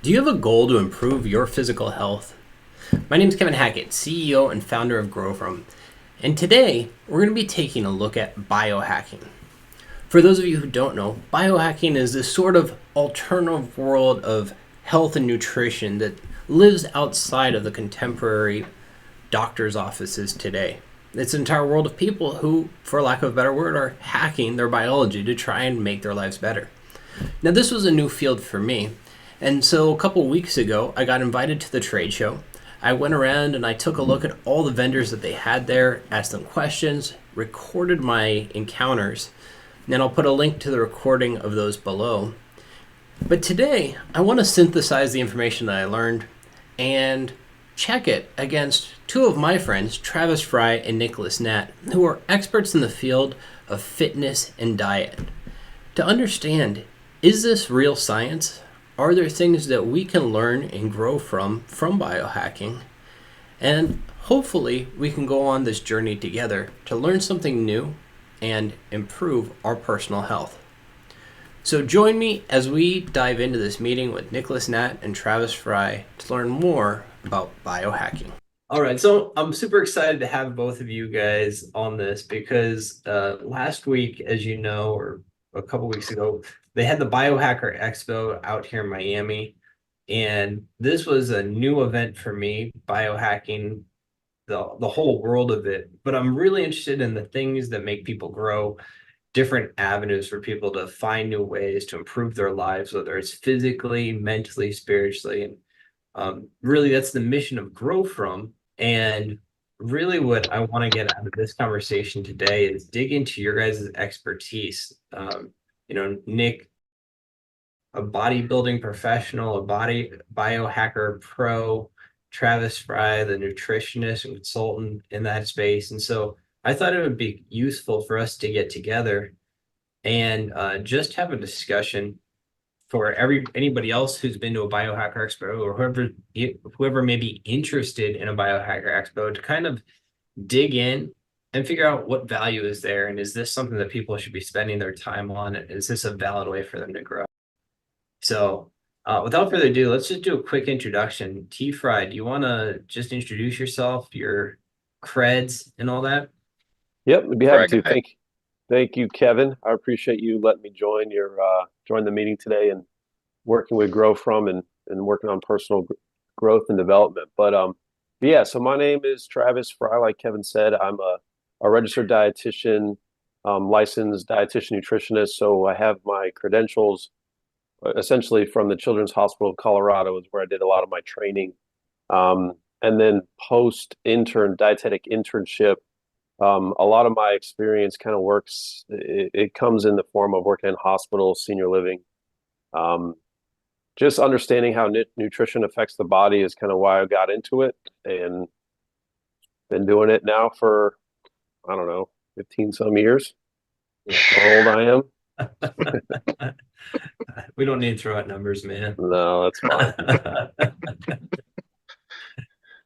Do you have a goal to improve your physical health? My name is Kevin Hackett, CEO and founder of GrowFrom, and today we're going to be taking a look at biohacking. For those of you who don't know, biohacking is this sort of alternative world of health and nutrition that lives outside of the contemporary doctor's offices today. It's an entire world of people who, for lack of a better word, are hacking their biology to try and make their lives better. Now, this was a new field for me, and so a couple weeks ago, I got invited to the trade show. I went around and I took a look at all the vendors that they had there, asked them questions, recorded my encounters, and I'll put a link to the recording of those below. But today, I want to synthesize the information that I learned and check it against two of my friends, Travis Fry and Nicholas Natt, who are experts in the field of fitness and diet. To understand, is this real science? Are there things that we can learn and grow from biohacking? And hopefully we can go on this journey together to learn something new and improve our personal health. So join me as we dive into this meeting with Nicholas Natt and Travis Fry to learn more about biohacking. All right, so I'm super excited to have both of you guys on this because last week, as you know, or a couple weeks ago, they had the Biohacker Expo out here in Miami, and this was a new event for me, biohacking, the whole world of it. But I'm really interested in the things that make people grow, different avenues for people to find new ways to improve their lives, whether it's physically, mentally, spiritually, and really that's the mission of Grow From. And really what I want to get out of this conversation today is dig into your guys' expertise. Nick, a bodybuilding professional, a body biohacker pro, Travis Fry, the nutritionist and consultant in that space. And so I thought it would be useful for us to get together and just have a discussion for anybody else who's been to a Biohacker Expo or whoever may be interested in a Biohacker Expo to kind of dig in and figure out what value is there, and is this something that people should be spending their time on, and is this a valid way for them to grow? So without further ado, let's just do a quick introduction. T Fry, do you want to just introduce yourself, your creds and all that? Yep, I'd be happy Greg, to. Thank you, Kevin. I appreciate you letting me join the meeting today and working with Grow From and working on personal growth and development. But yeah, so my name is Travis Fry. Like Kevin said, I'm a registered dietitian, licensed dietitian nutritionist. So I have my credentials essentially from the Children's Hospital of Colorado, is where I did a lot of my training. And then post intern dietetic internship, a lot of my experience kind of it comes in the form of working in hospitals, senior living. Um, just understanding how nutrition affects the body is kind of why I got into it, and been doing it now for, I don't know, 15 some years. That's how old I am. We don't need to throw out numbers, man. No, that's fine.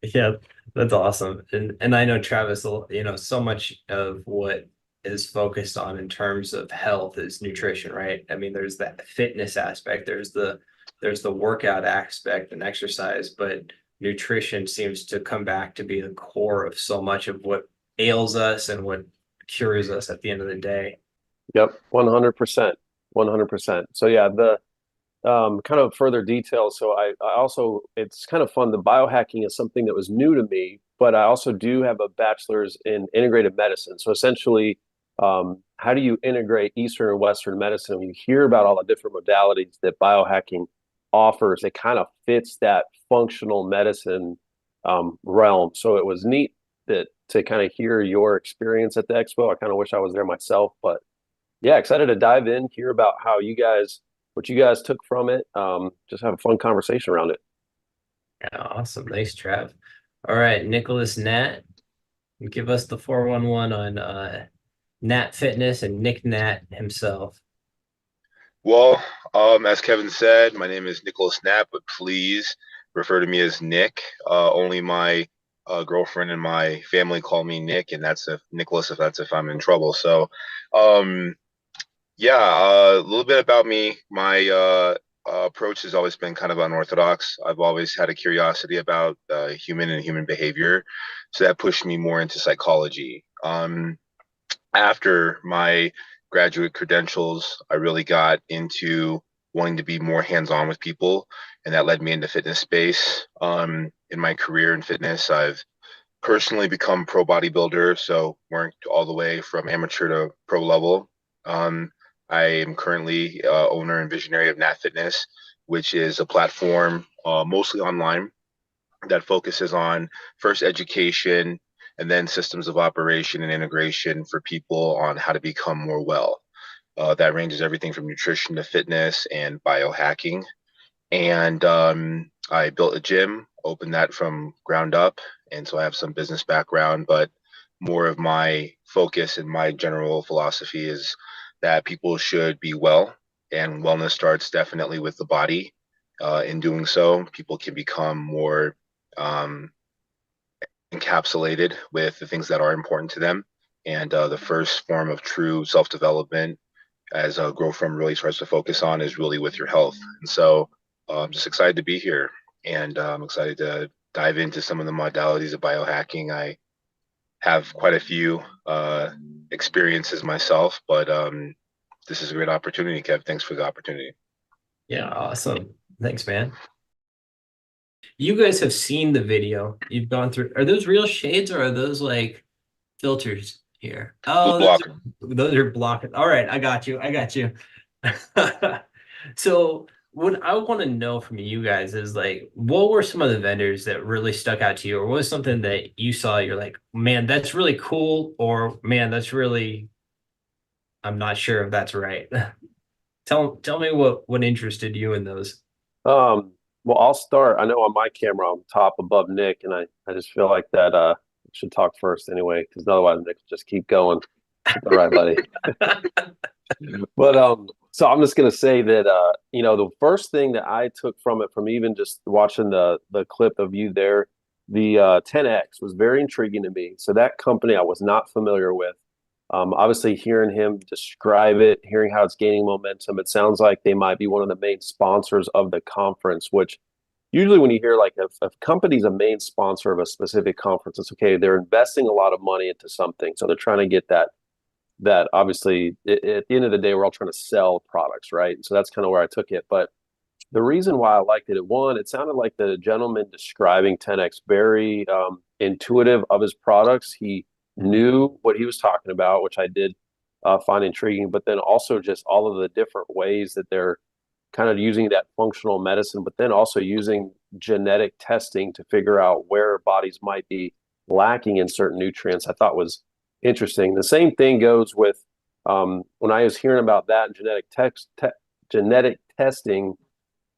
Yeah, that's awesome. And I know Travis, so much of what is focused on in terms of health is nutrition, right? I mean, there's that fitness aspect, there's the workout aspect and exercise, but nutrition seems to come back to be the core of so much of what ails us and what cures us at the end of the day. Yep, 100%. 100%. So yeah, the kind of further details. So I also, it's kind of fun. The biohacking is something that was new to me, but I also do have a bachelor's in integrative medicine. So essentially, how do you integrate Eastern and Western medicine? When you hear about all the different modalities that biohacking offers, it kind of fits that functional medicine realm. So it was neat that to kind of hear your experience at the expo. I kind of wish I was there myself, but yeah, excited to dive in, hear about what you guys took from it. Just have a fun conversation around it. Yeah, awesome. Thanks, Trav. All right, Nicholas Natt, give us the 411 on Nat Fitness and Nick Nat himself. well, as Kevin said, my name is Nicholas Natt, but please refer to me as Nick. Only my girlfriend and my family call me Nick, and that's if Nicholas, if I'm in trouble. So, yeah, a little bit about me. approach has always been kind of unorthodox. I've always had a curiosity about human and human behavior, so that pushed me more into psychology. After my graduate credentials, I really got into wanting to be more hands-on with people, and that led me into fitness space. In my career in fitness, I've personally become pro bodybuilder, so worked all the way from amateur to pro level. Um, I am currently owner and visionary of Nat Fitness, which is a platform mostly online that focuses on first education and then systems of operation and integration for people on how to become more well. That ranges everything from nutrition to fitness and biohacking. And I built a gym, opened that from ground up. And so I have some business background, but more of my focus and my general philosophy is that people should be well. And wellness starts definitely with the body. In doing so, people can become more um, encapsulated with the things that are important to them. And the first form of true self development, as Grow From really starts to focus on, is really with your health. And so I'm just excited to be here, and I'm excited to dive into some of the modalities of biohacking. I have quite a few experiences myself, but this is a great opportunity, Kev. Thanks for the opportunity. Yeah, awesome. Thanks, man. You guys have seen the video. You've gone through. Are those real shades or are those like filters here? Blue Oh, blocker. those are blockers. All right, I got you. I got you. So what I want to know from you guys is like, what were some of the vendors that really stuck out to you, or what was something that you saw, you're like, man, that's really cool, or man, that's really, I'm not sure if that's right. Tell me what interested you in those. Well, I'll start. I know on my camera I'm top above Nick, and I just feel like that I should talk first anyway, because otherwise Nick will just keep going. All right, buddy. But so I'm just gonna say that the first thing that I took from it, from even just watching the clip of you there, the 10X was very intriguing to me. So that company I was not familiar with. Obviously, hearing him describe it, hearing how it's gaining momentum, it sounds like they might be one of the main sponsors of the conference, which usually when you hear like if a company's a main sponsor of a specific conference, it's okay. They're investing a lot of money into something. So they're trying to get that obviously at the end of the day, we're all trying to sell products, right? So that's kind of where I took it. But the reason why I liked it, one, it sounded like the gentleman describing 10X very intuitive of his products. He knew what he was talking about, which I did find intriguing, but then also just all of the different ways that they're kind of using that functional medicine, but then also using genetic testing to figure out where bodies might be lacking in certain nutrients, I thought was interesting. The same thing goes with when I was hearing about that and genetic testing.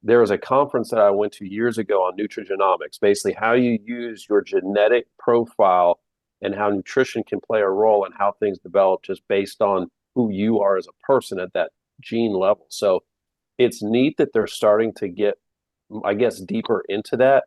There was a conference that I went to years ago on nutrigenomics, basically how you use your genetic profile and how nutrition can play a role in how things develop just based on who you are as a person at that gene level. So it's neat that they're starting to get, I guess, deeper into that.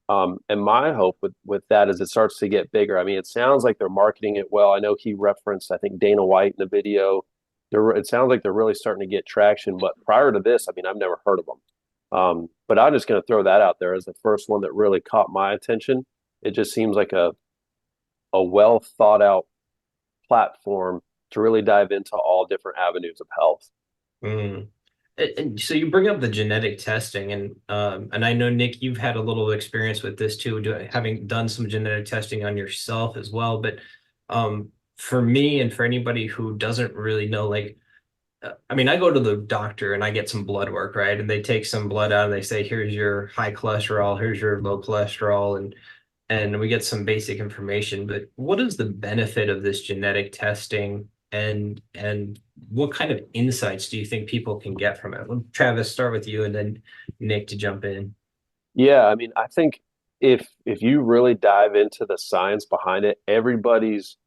And my hope with that is it starts to get bigger. I mean, it sounds like they're marketing it well. I know he referenced, I think, Dana White in the video. It sounds like they're really starting to get traction. But prior to this, I mean, I've never heard of them. But I'm just going to throw that out there as the first one that really caught my attention. It just seems like a well thought out platform to really dive into all different avenues of health. Mm. And so you bring up the genetic testing, and I know Nick, you've had a little experience with this too, having done some genetic testing on yourself as well. But for me and for anybody who doesn't really know, like, I mean, I go to the doctor and I get some blood work, right? And they take some blood out and they say, here's your high cholesterol, here's your low cholesterol, and we get some basic information. But what is the benefit of this genetic testing, and what kind of insights do you think people can get from it? Travis, start with you and then Nick to jump in. Yeah, I mean, I think if you really dive into the science behind it, everybody's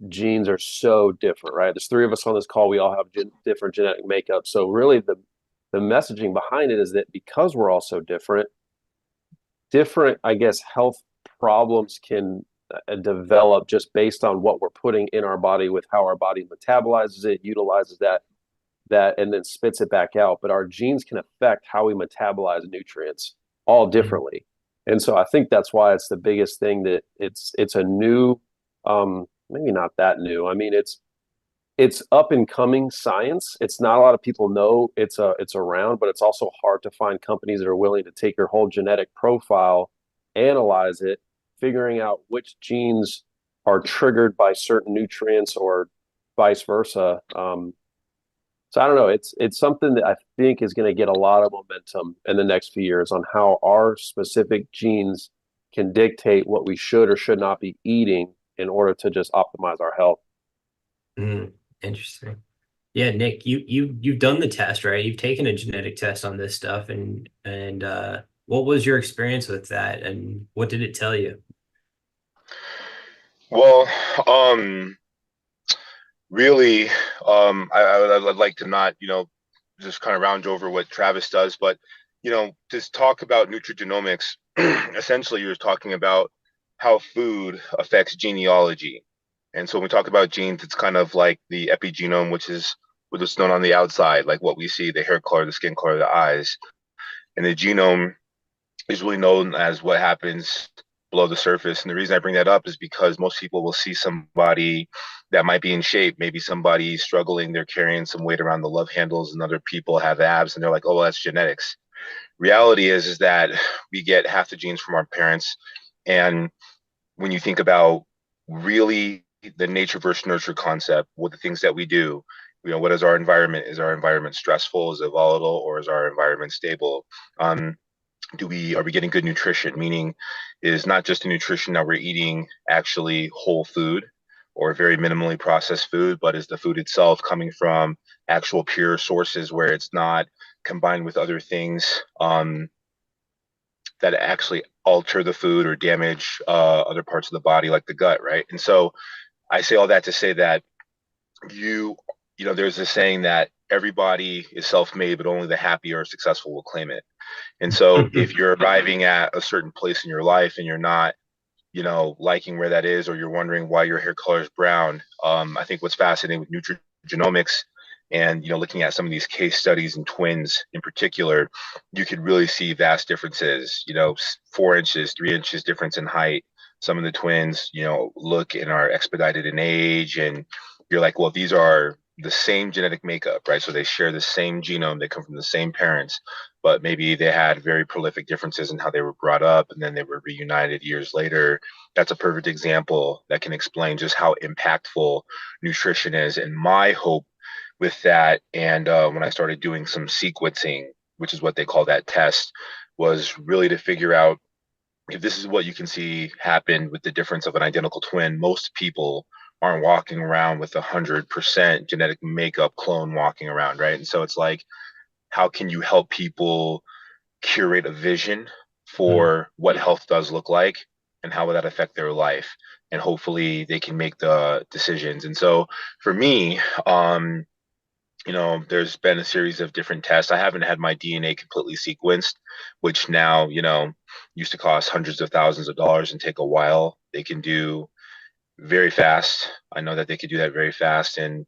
genes are so different, right? There's three of us on this call. We all have different genetic makeup. So really, the messaging behind it is that because we're all so different, I guess, health problems can develop just based on what we're putting in our body with how our body metabolizes it, utilizes that. that and then spits it back out. But our genes can affect how we metabolize nutrients all differently. And so I think that's why it's the biggest thing, that it's a new, maybe not that new. I mean, it's up and coming science. It's not a lot of people know it's around, but it's also hard to find companies that are willing to take your whole genetic profile, analyze it, figuring out which genes are triggered by certain nutrients or vice versa. So I don't know. It's something that I think is going to get a lot of momentum in the next few years on how our specific genes can dictate what we should or should not be eating in order to just optimize our health. Interesting. Yeah, Nick, you've done the test, right? You've taken a genetic test on this stuff, and what was your experience with that, and what did it tell you? Well, really, I'd like to not, just kind of round over what Travis does, but, just talk about nutrigenomics. Essentially, you're talking about how food affects genealogy. And so when we talk about genes, it's kind of like the epigenome, which is what's known on the outside, like what we see, the hair color, the skin color, the eyes. And the genome is really known as what happens below the surface. And the reason I bring that up is because most people will see somebody that might be in shape, maybe somebody struggling, they're carrying some weight around the love handles, and other people have abs, and they're like, oh, well, that's genetics. Reality is that we get half the genes from our parents. And when you think about really the nature versus nurture concept, what the things that we do, what is our environment? Is our environment stressful? Is it volatile, or is our environment stable? Are we getting good nutrition? Meaning, is not just the nutrition that we're eating actually whole food or very minimally processed food, but is the food itself coming from actual pure sources where it's not combined with other things that actually alter the food or damage other parts of the body, like the gut, right? And so I say all that to say that you there's this saying that everybody is self-made, but only the happy or successful will claim it. And so if you're arriving at a certain place in your life and you're not, liking where that is, or you're wondering why your hair color is brown, I think what's fascinating with nutrigenomics and, looking at some of these case studies in twins in particular, you could really see vast differences, 4 inches, 3 inches difference in height. Some of the twins, look and are expedited in age, and you're like, well, these are the same genetic makeup, right? So they share the same genome, they come from the same parents, but maybe they had very prolific differences in how they were brought up, and then they were reunited years later. That's a perfect example that can explain just how impactful nutrition is. And my hope with that, and when I started doing some sequencing, which is what they call that test, was really to figure out if this is what you can see happen with the difference of an identical twin. Most people aren't walking around with 100% genetic makeup clone walking around, right? And so it's like, how can you help people curate a vision for what health does look like, and how will that affect their life? And hopefully they can make the decisions. And so for me, there's been a series of different tests. I haven't had my DNA completely sequenced, which now, used to cost hundreds of thousands of dollars and take a while. They can do very fast. I know that they could do that very fast, and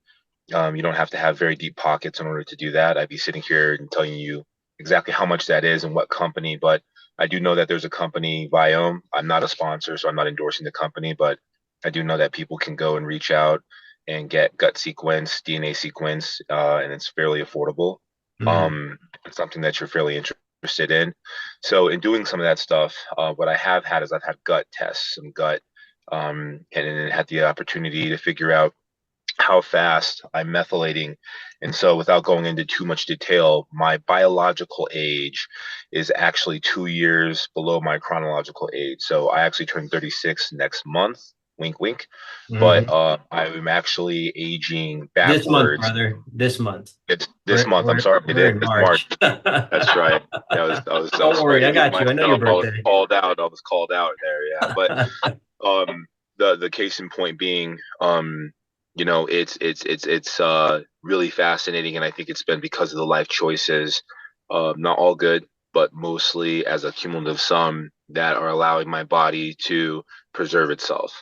you don't have to have very deep pockets in order to do that. I'd be sitting here and telling you exactly how much that is and what company, but I do know that there's a company, Viome. I'm not a sponsor, so I'm not endorsing the company, but I do know that people can go and reach out and get gut sequence, DNA sequence, and it's fairly affordable. It's something that you're fairly interested in. So in doing some of that stuff, what I have had is I've had gut tests, some gut, and then had the opportunity to figure out how fast I'm methylating. And so without going into too much detail, my biological age is actually 2 years below my chronological age. So I actually turn 36 next month. Wink, wink. But I'm actually aging This month, backwards. brother. This month. It's this month. I'm sorry. We're in It's March. March. That's right. Don't worry, I got you. I know your I was birthday. called out. I was called out there. Yeah. But the case in point being, it's really fascinating, and I think it's been because of the life choices, not all good, but mostly as a cumulative sum, that are allowing my body to preserve itself.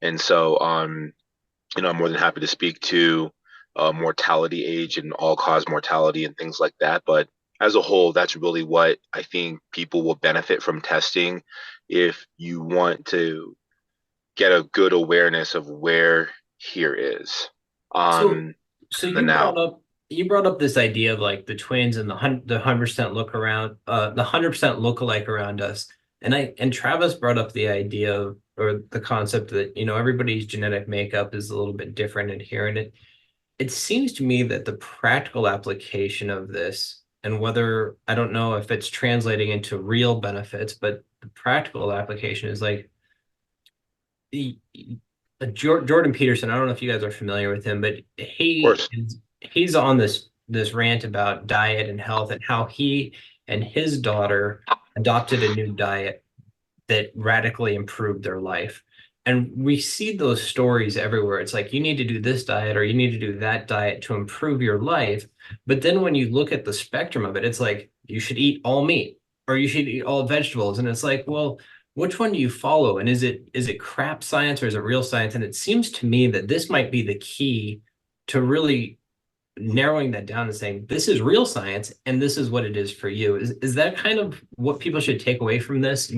And so I'm more than happy to speak to mortality age and all-cause mortality and things like that. But as a whole, that's really what I think people will benefit from testing if you want to get a good awareness of where here is. So, Um, so the now. you brought up this idea of like the twins and the 100% look around, the 100% lookalike around us, and Travis brought up the idea of, or the concept that everybody's genetic makeup is a little bit different and here, and it seems to me that the practical application of this, and whether I don't know if it's translating into real benefits, but the practical application is like the Jordan Peterson. I don't know if you guys are familiar with him, but Of course. he's on this rant about diet and health and how he and his daughter adopted a new diet that radically improved their life. And we see those stories everywhere. It's like you need to do this diet or you need to do that diet to improve your life. But then when you look at the spectrum of it, it's like you should eat all meat or you should eat all vegetables. And it's like, well, which one do you follow? And is it crap science or is it real science? And it seems to me that this might be the key to really narrowing that down and saying this is real science and this is what it is for you. Is that kind of what people should take away from this?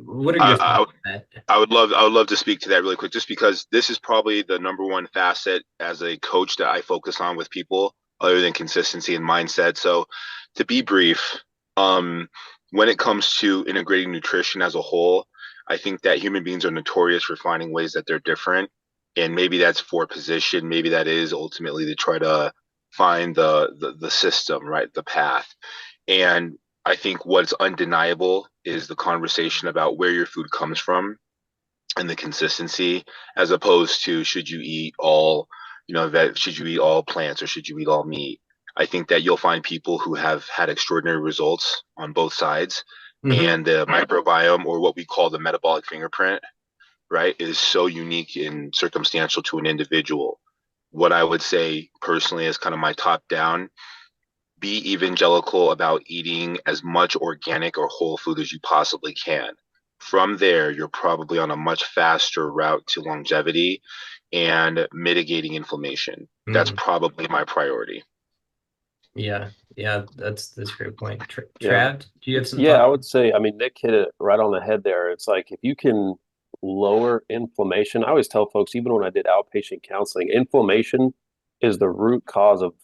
What are your I, thoughts on that? I would love to speak to that really quick, just because this is probably the number one facet as a coach that I focus on with people, other than consistency and mindset. So, to be brief, um, when it comes to integrating nutrition as a whole, I think that human beings are notorious for finding ways that they're different, and maybe that's for position, maybe that is ultimately to try to find the system, right, the path, and I think what's undeniable is the conversation about where your food comes from and the consistency, as opposed to should you eat all, should you eat all plants or should you eat all meat. I think that you'll find people who have had extraordinary results on both sides, Hmm. and the microbiome, or what we call the metabolic fingerprint, right, is so unique and circumstantial to an individual. What I would say personally is kind of my top down: be evangelical about eating as much organic or whole food as you possibly can. From there, you're probably on a much faster route to longevity and mitigating inflammation. That's Mm. probably my priority. Yeah, yeah, that's a great point. Yeah. Trav, do you have some Yeah, I thoughts? would say, I mean, Nick hit it right on the head there. It's like if you can lower inflammation, I always tell folks, even when I did outpatient counseling, inflammation is the root cause of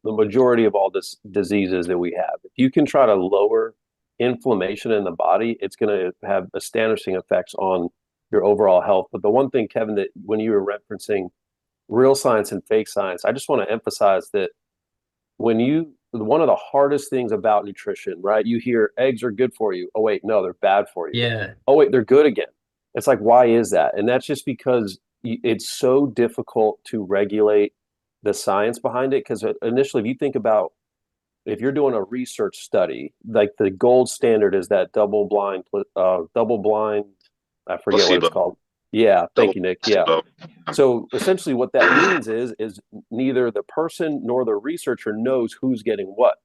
the majority of all this diseases that we have. If you can try to lower inflammation in the body, it's going to have astonishing effects on your overall health. But the one thing, Kevin, that when you were referencing real science and fake science, I just want to emphasize that when you one of the hardest things about nutrition, right? You hear eggs are good for you. Oh wait, no, they're bad for you. Yeah, Oh wait, they're good again. It's like, why is that? And that's just because it's so difficult to regulate the science behind it. Because initially, if you think about if you're doing a research study, like the gold standard is that double blind, I forget what it's Placebo, called. Yeah, double thank you, Nick. Yeah. placebo. So essentially what that means is neither the person nor the researcher knows who's getting what.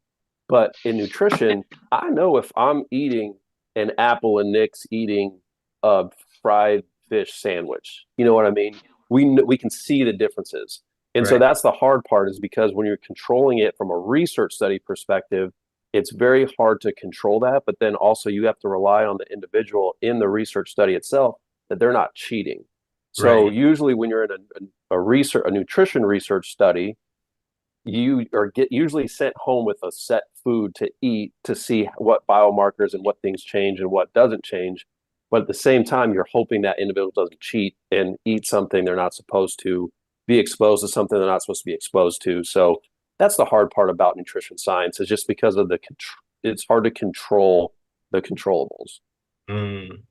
But in nutrition, I know if I'm eating an apple and Nick's eating a fried fish sandwich. You know what I mean? We can see the differences. And so right. that's the hard part is because when you're controlling it from a research study perspective, it's very hard to control that. But then also you have to rely on the individual in the research study itself that they're not cheating. So Right. usually when you're in a nutrition research study, you are get usually sent home with a set food to eat to see what biomarkers and what things change and what doesn't change. But at the same time, you're hoping that individual doesn't cheat and eat something they're not supposed to, be exposed to something they're not supposed to be exposed to. So that's the hard part about nutrition science is just because of it's hard to control the controllables. Mm.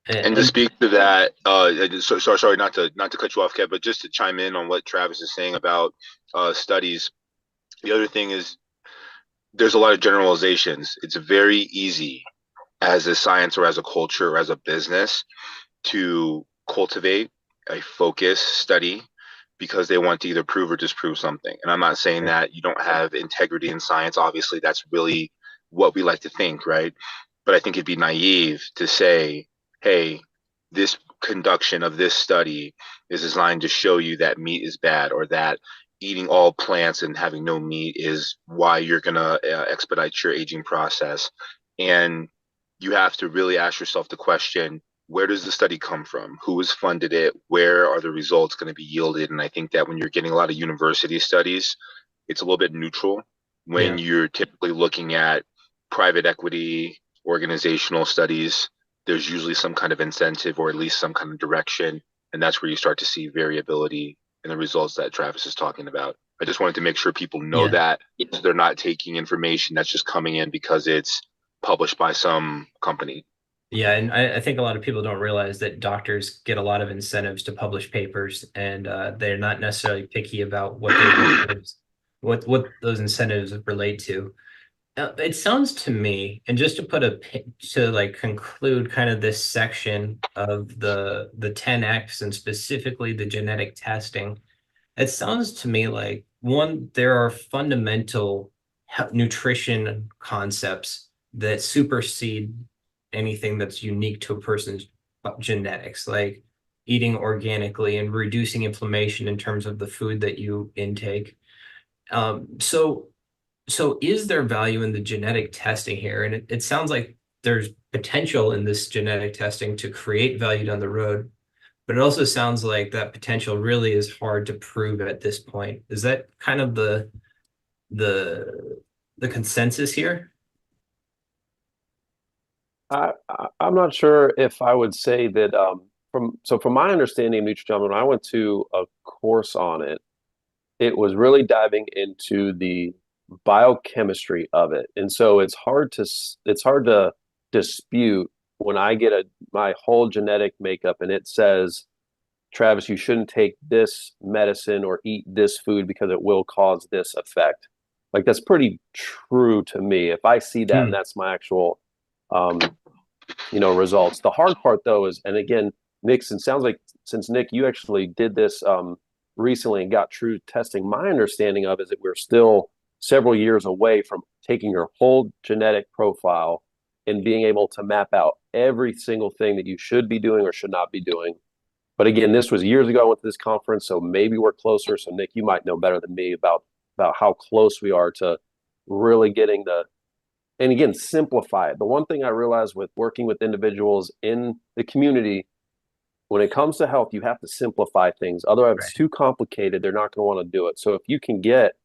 And to And speak to that, sorry not to cut you off, Kev, but just to chime in on what Travis is saying about studies. The other thing is there's a lot of generalizations. It's very easy as a science or as a culture or as a business to cultivate a focus study because they want to either prove or disprove something. And I'm not saying that you don't have integrity in science. Obviously, that's really what we like to think, right? But I think it'd be naive to say, hey, this conduction of this study is designed to show you that meat is bad or that eating all plants and having no meat is why you're going to expedite your aging process. And you have to really ask yourself the question, where does the study come from? Who has funded it? Where are the results going to be yielded? And I think that when you're getting a lot of university studies, it's a little bit neutral. When Yeah. you're typically looking at private equity, organizational studies, there's usually some kind of incentive or at least some kind of direction. And that's where you start to see variability in the results that Travis is talking about. I just wanted to make sure people know Yeah. that so they're not taking information that's just coming in because it's published by some company. Yeah, and I think a lot of people don't realize that doctors get a lot of incentives to publish papers, and they're not necessarily picky about what those incentives, what those incentives relate to. It sounds to me, and just to put to like conclude kind of this section of the 10x and specifically the genetic testing, it sounds to me like one, there are fundamental nutrition concepts that supersede anything that's unique to a person's genetics, like eating organically and reducing inflammation in terms of the food that you intake. So is there value in the genetic testing here? And it sounds like there's potential in this genetic testing to create value down the road, but it also sounds like that potential really is hard to prove at this point. Is that kind of the the consensus here? I'm not sure if I would say that from my understanding of nutrition, when I went to a course on it, it was really diving into the biochemistry of it. And so it's hard to dispute when I get my whole genetic makeup and it says, Travis, you shouldn't take this medicine or eat this food because it will cause this effect. Like that's pretty true to me. If I see that and Hmm. that's my actual um, results. The hard part though is, and again, Nixon sounds like since Nick, you actually did this recently and got true testing. My understanding of is that we're still several years away from taking your whole genetic profile and being able to map out every single thing that you should be doing or should not be doing. But again, this was years ago. I went to this conference, so maybe we're closer. So Nick, you might know better than me about how close we are to really getting the and again simplify it. The one thing I realized with working with individuals in the community, when it comes to health, you have to simplify things. Otherwise, if it's Right. too complicated, they're not going to want to do it. So if you can get,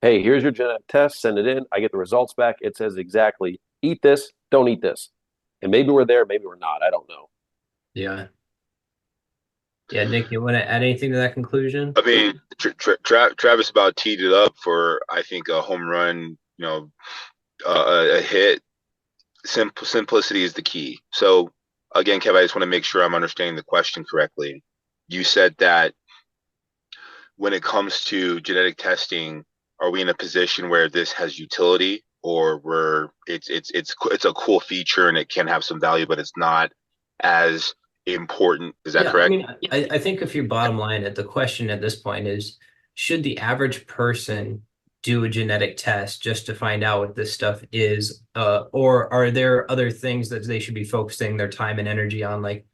hey, here's your genetic test, send it in, I get the results back. It says exactly, eat this, don't eat this. And maybe we're there, maybe we're not. I don't know. Yeah. Yeah, Nick, you want to add anything to that conclusion? I mean, Travis about teed it up for, I think, a home run, a hit. Simplicity is the key. So, again, Kev, I just want to make sure I'm understanding the question correctly. You said that when it comes to genetic testing, are we in a position where this has utility, or where it's a cool feature and it can have some value, but it's not as important? Is that Yeah, I correct? mean, I think if you bottom line it, the question at this point is, should the average person do a genetic test just to find out what this stuff is? Or are there other things that they should be focusing their time and energy on, like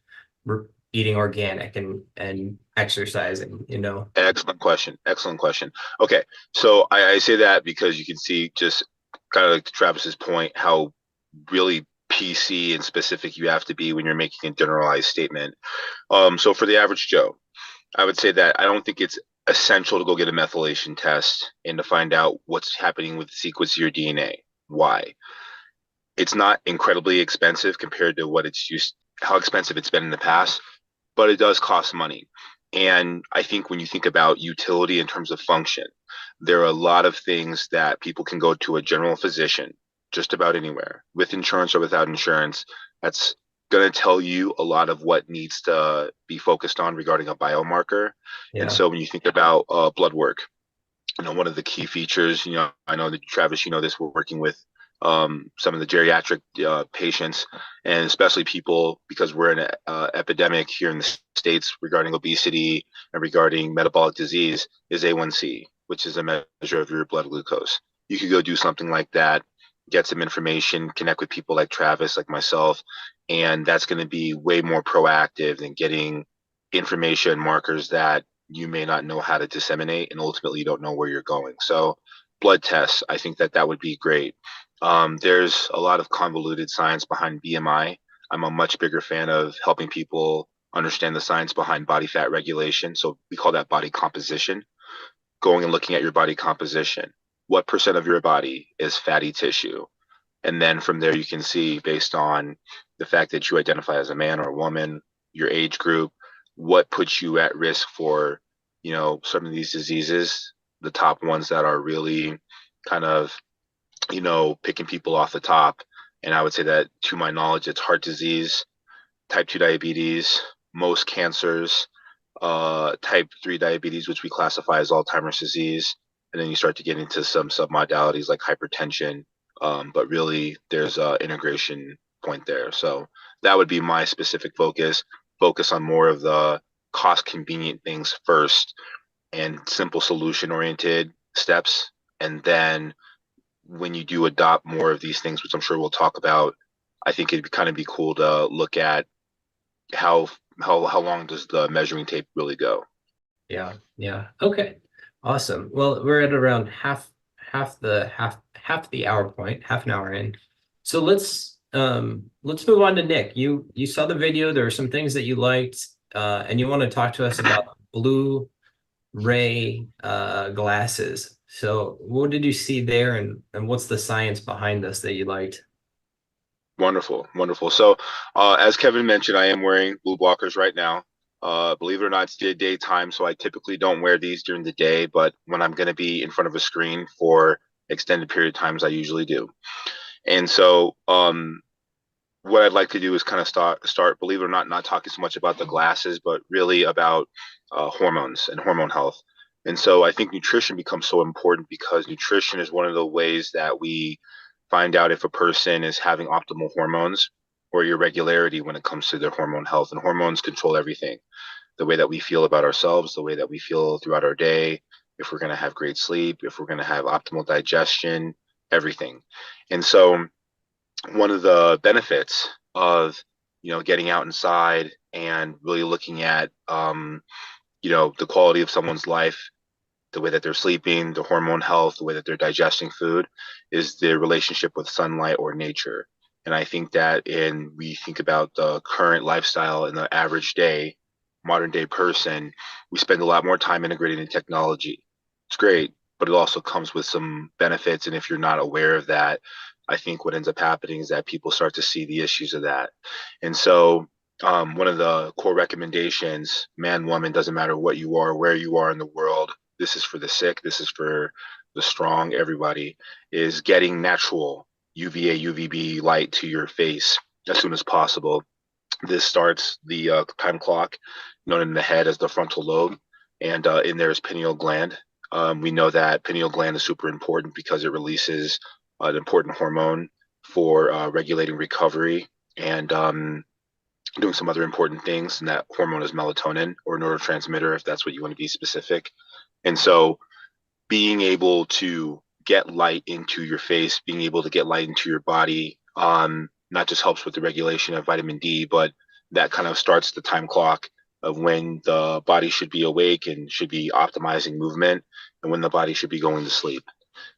eating organic and exercising, you know? Excellent question. Excellent question. Okay, so I say that because you can see just kind of like Travis's point, how really PC and specific you have to be when you're making a generalized statement. So for the average Joe, I would say that I don't think it's essential to go get a methylation test and to find out what's happening with the sequence of your DNA. Why? It's not incredibly expensive compared to what it's used, how expensive it's been in the past, but it does cost money. And I think when you think about utility in terms of function, there are a lot of things that people can go to a general physician just about anywhere, with insurance or without insurance, that's going to tell you a lot of what needs to be focused on regarding a biomarker. And Yeah. so when you think about blood work, one of the key features, I know that Travis, this, we're working with some of the geriatric patients, and especially people, because we're in an epidemic here in the States regarding obesity and regarding metabolic disease, is A1C, which is a measure of your blood glucose. You could go do something like that, get some information, connect with people like Travis, like myself, and that's going to be way more proactive than getting information markers that you may not know how to disseminate, and ultimately you don't know where you're going. So blood tests, I think that would be great. There's a lot of convoluted science behind BMI. I'm a much bigger fan of helping people understand the science behind body fat regulation. So we call that body composition. Going and looking at your body composition. What percent of your body is fatty tissue? And then from there, you can see, based on the fact that you identify as a man or a woman, your age group, what puts you at risk for, some of these diseases, the top ones that are really kind of, picking people off the top. And I would say that, to my knowledge, it's heart disease, type 2 diabetes, most cancers, type 3 diabetes, which we classify as Alzheimer's disease. And then you start to get into some submodalities like hypertension. But really, there's an integration point there. So that would be my specific focus on more of the cost convenient things first and simple solution oriented steps. And then when you do adopt more of these things, which I'm sure we'll talk about, I think it'd kind of be cool to look at how long does the measuring tape really go? Yeah. Okay. Awesome. Well, we're at around half the hour point, half an hour in. So let's move on to Nick. You saw the video. There are some things that you liked, and you want to talk to us about blue ray glasses. So what did you see there, and what's the science behind this that you liked? Wonderful. So, as Kevin mentioned, I am wearing BlueBlockers right now. Believe it or not, it's daytime, so I typically don't wear these during the day, but when I'm going to be in front of a screen for extended period of times, I usually do. And so, what I'd like to do is kind of start, believe it or not talking so much about the glasses, but really about hormones and hormone health. And so I think nutrition becomes so important because nutrition is one of the ways that we find out if a person is having optimal hormones or irregularity when it comes to their hormone health. And hormones control everything, the way that we feel about ourselves, the way that we feel throughout our day, if we're going to have great sleep, if we're going to have optimal digestion, everything. And so one of the benefits of getting out inside and really looking at the quality of someone's life, the way that they're sleeping, the hormone health, the way that they're digesting food, is their relationship with sunlight or nature. And I think that we think about the current lifestyle in the average day, modern day person, we spend a lot more time integrating in technology. It's great, but it also comes with some benefits. And if you're not aware of that, I think what ends up happening is that people start to see the issues of that. And so one of the core recommendations, man, woman, doesn't matter what you are, where you are in the world, this is for the sick, this is for the strong, everybody, is getting natural UVA, UVB light to your face as soon as possible. This starts the time clock, known in the head as the frontal lobe, and in there is pineal gland. We know that pineal gland is super important because it releases an important hormone for regulating recovery and doing some other important things. And that hormone is melatonin, or neurotransmitter, if that's what you want to be specific. And so being able to get light into your face, being able to get light into your body, not just helps with the regulation of vitamin D, but that kind of starts the time clock of when the body should be awake and should be optimizing movement, and when the body should be going to sleep.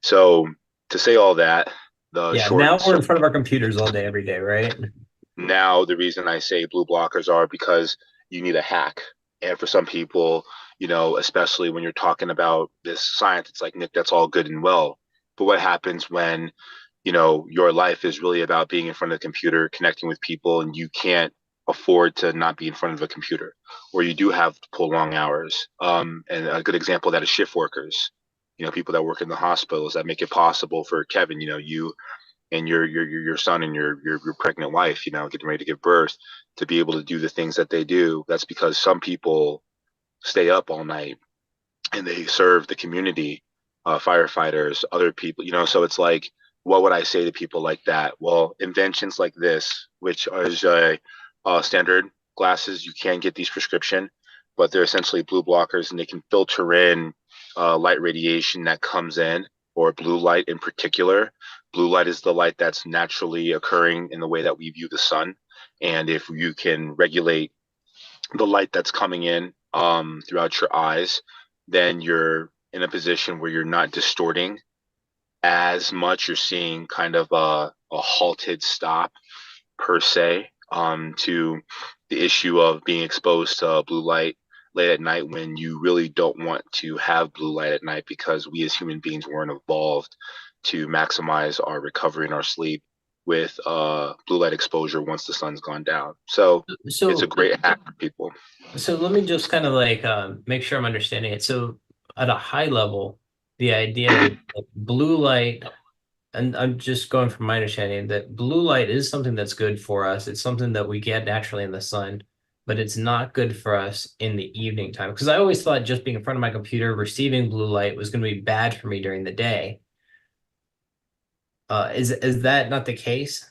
So to say all that, Now we're in front of our computers all day, every day, right? Now the reason I say blue blockers are because you need a hack. And for some people, especially when you're talking about this science, it's like, Nick, that's all good and well. But what happens when, your life is really about being in front of the computer, connecting with people, and you can't afford to not be in front of a computer, or you do have to pull long hours. And a good example of that is shift workers, people that work in the hospitals that make it possible for Kevin, you and your son and your pregnant wife, getting ready to give birth, to be able to do the things that they do. That's because some people stay up all night and they serve the community, firefighters, other people, so it's like, what would I say to people like that? Well, inventions like this, which is standard glasses, you can get these prescription, but they're essentially blue blockers, and they can filter in light radiation that comes in, or blue light in particular. Blue light is the light that's naturally occurring in the way that we view the sun. And if you can regulate the light that's coming in throughout your eyes, then you're in a position where you're not distorting as much. You're seeing kind of a halted stop per se, to the issue of being exposed to blue light late at night when you really don't want to have blue light at night, because we as human beings weren't evolved to maximize our recovery and our sleep with blue light exposure once the sun's gone down. So it's a So, great hack for people. so let me just kind of like make sure I'm understanding it. So, at a high level, the idea would like blue light, and I'm just going from my understanding that blue light is something that's good for us. It's something that we get naturally in the sun, but it's not good for us in the evening time. Because I always thought just being in front of my computer, receiving blue light was going to be bad for me during the day. Is that not the case?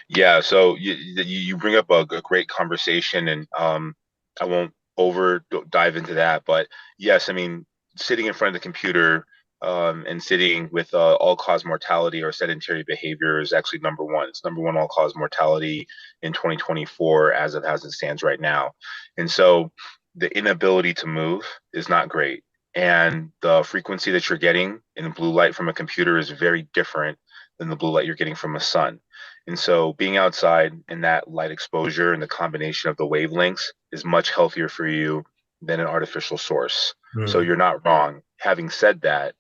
Yeah, so you bring up a great conversation, and I won't over dive into that, but yes, I mean, sitting in front of the computer, and sitting with all-cause mortality or sedentary behavior is actually number one. It's number one all-cause mortality in 2024 as it stands right now, and so the inability to move is not great, and the frequency that you're getting in blue light from a computer is very different than the blue light you're getting from a sun. And so being outside in that light exposure and the combination of the wavelengths is much healthier for you than an artificial source. So Hmm. you're not wrong. Having said that,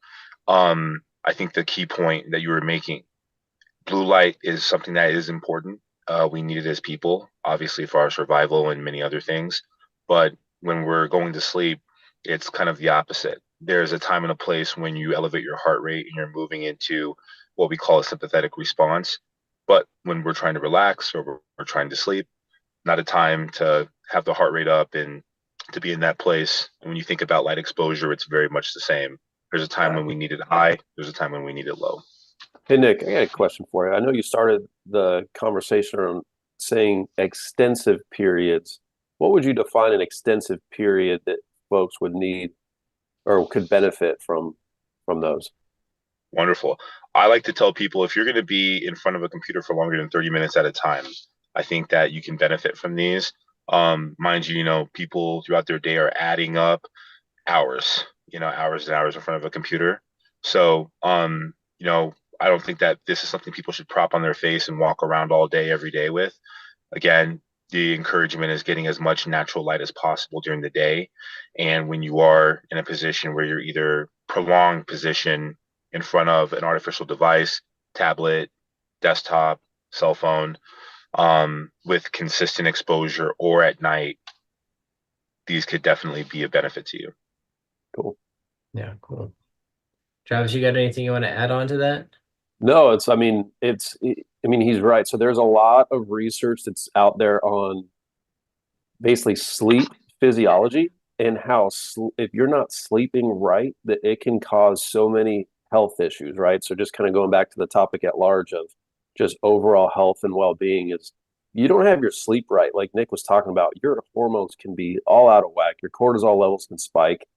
I think the key point that you were making, blue light is something that is important. We need it as people, obviously for our survival and many other things. But when we're going to sleep, it's kind of the opposite. There's a time and a place when you elevate your heart rate and you're moving into what we call a sympathetic response. But when we're trying to relax or we're trying to sleep, not a time to have the heart rate up and to be in that place. And when you think about light exposure, it's very much the same. There's a time Yeah. when we need it high, there's a time when we need it low. Hey, Nick, I got a question for you. I know you started the conversation on saying extensive periods. What would you define an extensive period that folks would need or could benefit from those? Wonderful. I like to tell people, if you're going to be in front of a computer for longer than 30 minutes at a time, I think that you can benefit from these. Mind you, people throughout their day are adding up hours, hours and hours in front of a computer. So, I don't think that this is something people should prop on their face and walk around all day, every day with. Again, the encouragement is getting as much natural light as possible during the day. And when you are in a position where you're either prolonged position in front of an artificial device, tablet, desktop, cell phone, with consistent exposure, or at night, these could definitely be a benefit to you. Cool. Yeah, cool. Travis, you got anything you want to add on to that? No, he's right. So there's a lot of research that's out there on basically sleep physiology and how if you're not sleeping right, that it can cause so many health issues, right? So just kind of going back to the topic at large of just overall health and well-being is you don't have your sleep right, like Nick was talking about, your hormones can be all out of whack, your cortisol levels can spike.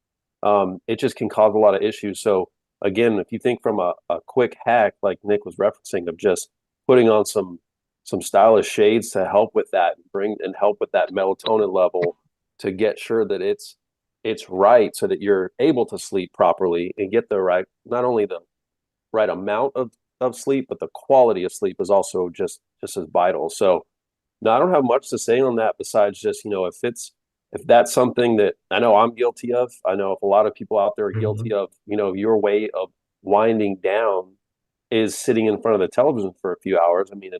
It just can cause a lot of issues. So again, if you think from a quick hack like Nick was referencing of just putting on some stylish shades to help with that, bring and help with that melatonin level to get sure that it's right so that you're able to sleep properly and get the right, not only the right amount of sleep, but the quality of sleep is also just as vital. So no, I don't have much to say on that besides just, if that's something that I know I'm guilty of, I know if a lot of people out there are guilty Mhm. of, your way of winding down is sitting in front of the television for a few hours. I mean,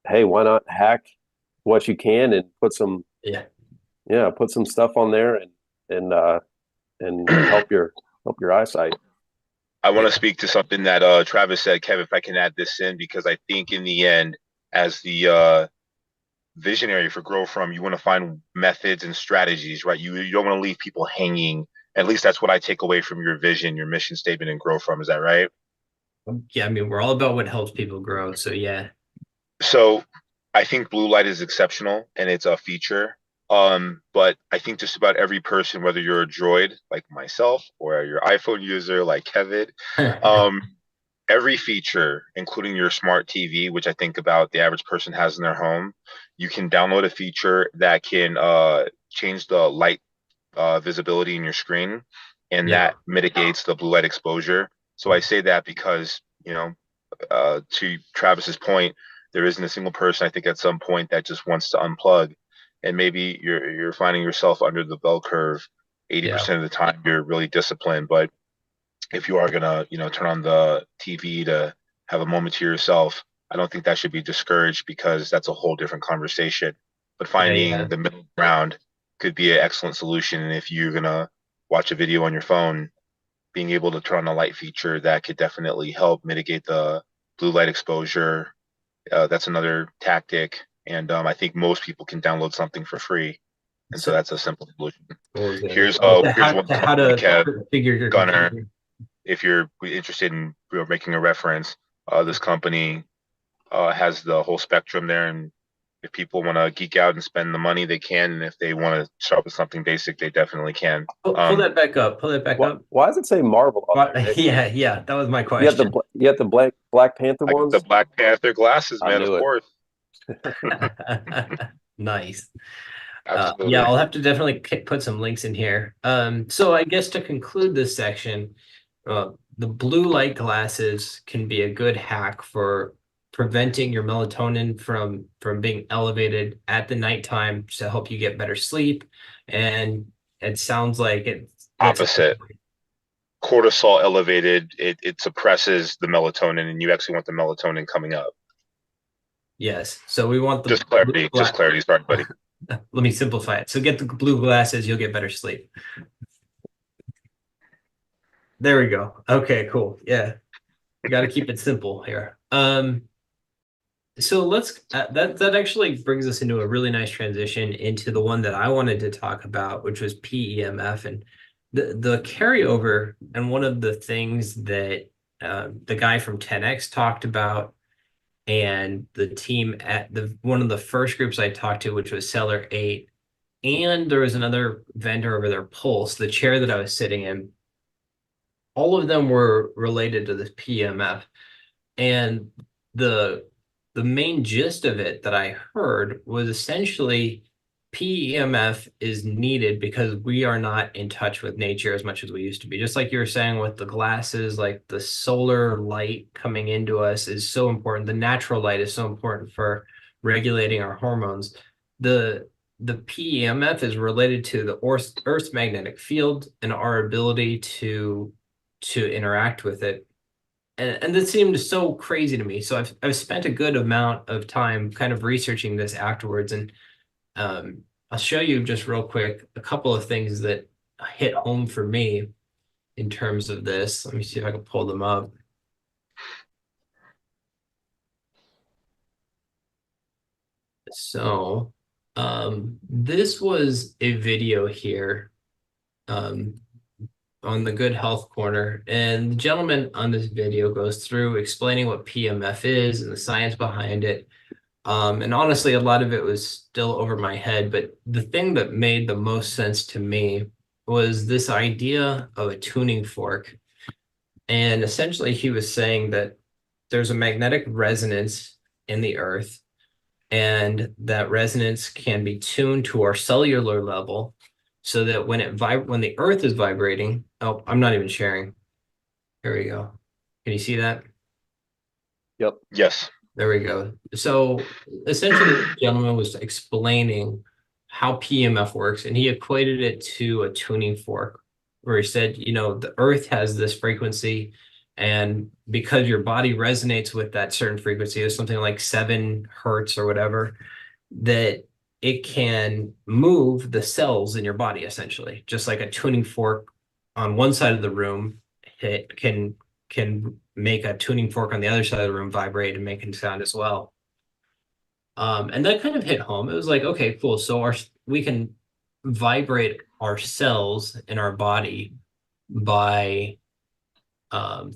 hey, why not hack what you can and Yeah. put some stuff on there and help your eyesight. I want to Yeah. speak to something that Travis said, Kevin, if I can add this in, because I think in the end, as the visionary for Grow From, you want to find methods and strategies, right? You don't want to leave people hanging. At least that's what I take away from your vision, your mission statement, and Grow From. Is that right? Yeah, I mean, we're all about what helps people grow. So yeah. So I think blue light is exceptional and it's a feature. But I think just about every person, whether you're a droid like myself or your iPhone user like Kevin, um, every feature, including your smart TV, which I think about the average person has in their home, you can download a feature that can change the light visibility in your screen, and Yeah. that mitigates the blue light exposure. So I say that because, to Travis's point, there isn't a single person I think at some point that just wants to unplug, and maybe you're finding yourself under the bell curve Yeah. 80% of the time. You're really disciplined, but if you are gonna, turn on the TV to have a moment to yourself, I don't think that should be discouraged, because that's a whole different conversation. But Yeah. finding the middle ground could be an excellent solution. And if you're gonna watch a video on your phone, being able to turn on a light feature that could definitely help mitigate the blue light exposure. That's another tactic. And I think most people can download something for free. And so So that's a simple solution. what was that? Here's oh, To here's one how company, to Kev, configure your Gunner. computer. If you're interested in making a reference, this company has the whole spectrum there. And if people want to geek out and spend the money, they can. And if they want to start with something basic, they definitely can. Pull that back up. Pull that back up. Why does it say Marvel on there, Nick? Yeah, that was my You have question. the Black Panther I got ones? the Black Panther glasses, I man, of knew it. course. Nice. Absolutely. Yeah, I'll have to definitely put some links in here. So I guess to conclude this section, the blue light glasses can be a good hack for preventing your melatonin from being elevated at the nighttime to help you get better sleep. And it sounds like that's Opposite. Cortisol elevated, it suppresses the melatonin, and you actually want the melatonin coming up. yes. So we want the Just clarity. Sorry, buddy. Let me simplify it. So get the blue glasses, you'll get better sleep. There we go. Okay, cool. Yeah. You got to keep it simple here. So let's that actually brings us into a really nice transition into the one that I wanted to talk about, which was PEMF, and the carryover. And one of the things that the guy from 10X talked about, and the team at the one of the first groups I talked to, which was Seller 8, and there was another vendor over there, Pulse, the chair that I was sitting in. All of them were related to this PEMF. And the the main gist of it that I heard was essentially PEMF is needed because we are not in touch with nature as much as we used to be. Just like you were saying with the glasses, like the solar light coming into us is so important. The natural light is so important for regulating our hormones. The PEMF is related to the Earth's magnetic field and our ability to interact with it. And this seemed so crazy to me. So I've spent a good amount of time kind of researching this afterwards, and I'll show you just real quick a couple of things that hit home for me in terms of this. Let me see if I can pull them up. So this was a video here. On the Good Health Corner, and the gentleman on this video goes through explaining what PEMF is and the science behind it. And honestly, a lot of it was still over my head, but the thing that made the most sense to me was this idea of a tuning fork. And essentially, he was saying that there's a magnetic resonance in the earth, and that resonance can be tuned to our cellular level, so that when the earth is vibrating, oh, I'm not even sharing. Here we go. Can you see that? Yep. Yes. There we go. So essentially, the gentleman was explaining how PEMF works, and he equated it to a tuning fork, where he said, the earth has this frequency, and because your body resonates with that certain frequency, there's something like 7 hertz or whatever, that it can move the cells in your body, essentially, just like a tuning fork on one side of the room. It can make a tuning fork on the other side of the room vibrate and make a sound as well. And that kind of hit home. It was like, okay, cool. So we can vibrate our cells in our body by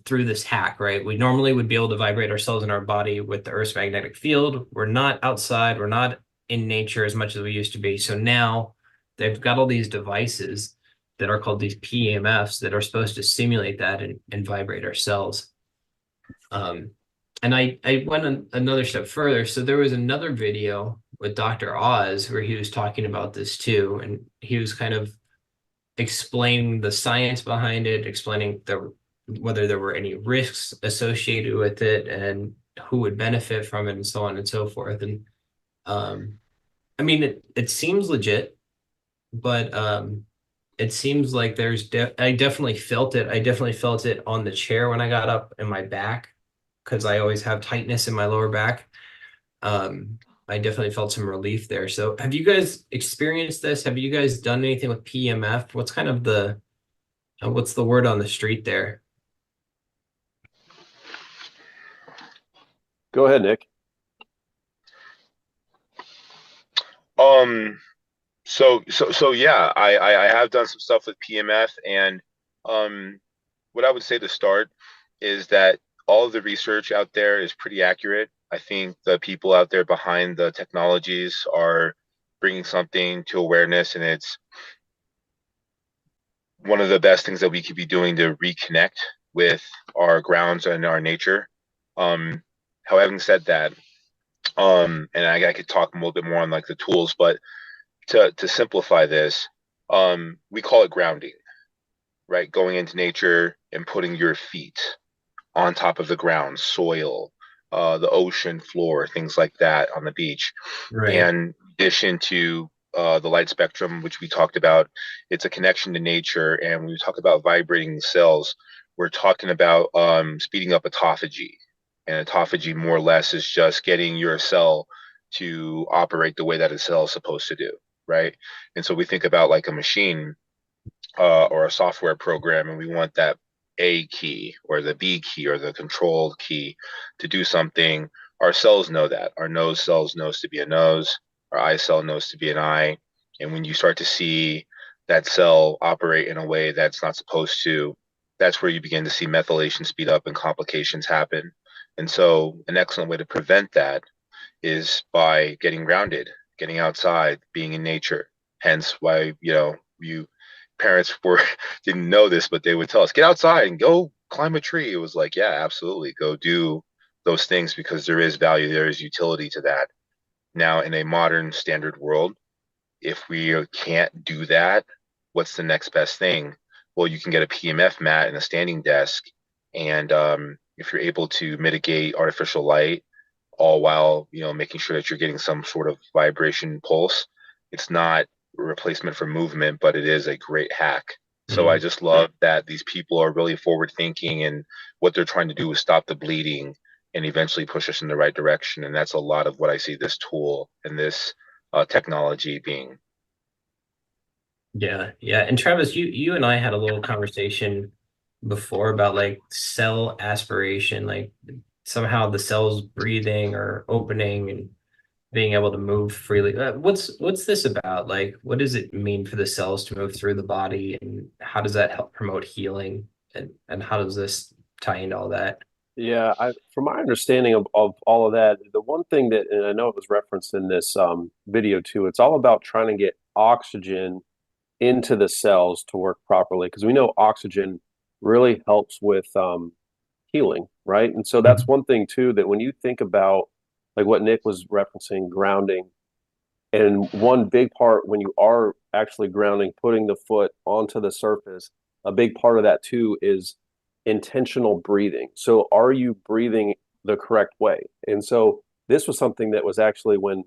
through this hack, right? We normally would be able to vibrate our cells in our body with the Earth's magnetic field. We're not outside. We're not in nature as much as we used to be. So now they've got all these devices that are called these PEMFs that are supposed to simulate that and vibrate our cells. And I went another step further. So there was another video with Dr. Oz where he was talking about this too, and he was kind of explaining the science behind it, explaining whether there were any risks associated with it and who would benefit from it and so on and so forth. And um, I mean, it seems legit, but it seems like I definitely felt it. I definitely felt it on the chair when I got up in my back because I always have tightness in my lower back. Um, I definitely felt some relief there. So have you guys experienced this? Have you guys done anything with PEMF? What's kind of what's the word on the street there? Go ahead, Nick. Um, so yeah, I have done some stuff with PMF, and um, what I would say to start is that all of the research out there is pretty accurate. I think the people out there behind the technologies are bringing something to awareness, and it's one of the best things that we could be doing to reconnect with our grounds and our nature. Um, Having said that, and I could talk a little bit more on like the tools, but to simplify this, we call it grounding, right? Going into nature and putting your feet on top of the ground, soil, the ocean floor, things like that on the beach. Right. And in addition to the light spectrum, which we talked about, it's a connection to nature. And when we talk about vibrating cells, we're talking about speeding up autophagy. And autophagy, more or less, is just getting your cell to operate the way that a cell is supposed to do, right? And so we think about like a machine or a software program, and we want that A key or the B key or the control key to do something. Our cells know that. Our nose cells knows to be a nose. Our eye cell knows to be an eye. And when you start to see that cell operate in a way that's not supposed to, that's where you begin to see methylation speed up and complications happen. And so, an excellent way to prevent that is by getting grounded, getting outside, being in nature. Hence why, you parents were didn't know this, but they would tell us, get outside and go climb a tree. It was like, yeah, absolutely. Go do those things because there is value, there is utility to that. Now, in a modern standard world, if we can't do that, what's the next best thing? Well, you can get a PMF mat and a standing desk. And if you're able to mitigate artificial light, all while making sure that you're getting some sort of vibration pulse. It's not a replacement for movement, but it is a great hack. So I Mm. just love that these people are really forward thinking, and what they're trying to do is stop the bleeding and eventually push us in the right direction. And that's a lot of what I see this tool and this technology being. Yeah, yeah. And Travis, you and I had a little conversation before about like cell aspiration, like somehow the cells breathing or opening and being able to move freely. What's this about? Like, what does it mean for the cells to move through the body, and how does that help promote healing? And how does this tie into all that? Yeah, from my understanding of all of that, the one thing that, and I know it was referenced in this video too, it's all about trying to get oxygen into the cells to work properly because we know oxygen really helps with healing, right? And so that's Mhm. one thing too that when you think about like what Nick was referencing, grounding, and one big part when you are actually grounding, putting the foot onto the surface, a big part of that too is intentional breathing. So are you breathing the correct way? And so this was something that was actually when,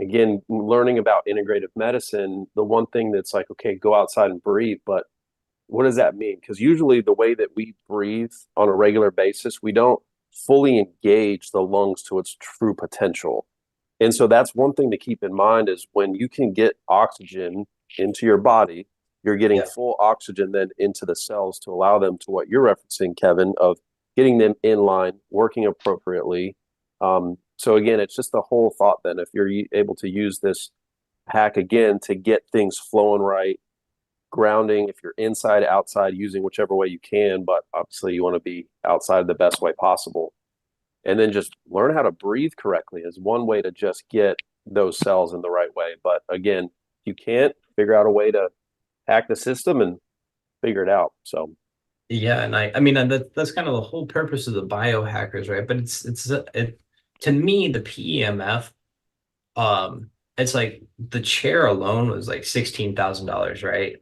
again, learning about integrative medicine, the one thing that's like, okay, go outside and breathe, but what does that mean? Because usually the way that we breathe on a regular basis, we don't fully engage the lungs to its true potential. And so that's one thing to keep in mind is when you can get oxygen into your body, you're getting Yeah. full oxygen then into the cells to allow them to what you're referencing, Kevin, of getting them in line, working appropriately. So again, it's just the whole thought then if you're able to use this hack again to get things flowing right, grounding, if you're inside, outside, using whichever way you can, but obviously you want to be outside the best way possible. And then just learn how to breathe correctly is one way to just get those cells in the right way. But again, if you can't figure out a way to hack the system and figure it out. So Yeah, and I mean that's kind of the whole purpose of the biohackers, right? But it to me the PEMF it's like the chair alone was like $16,000, right?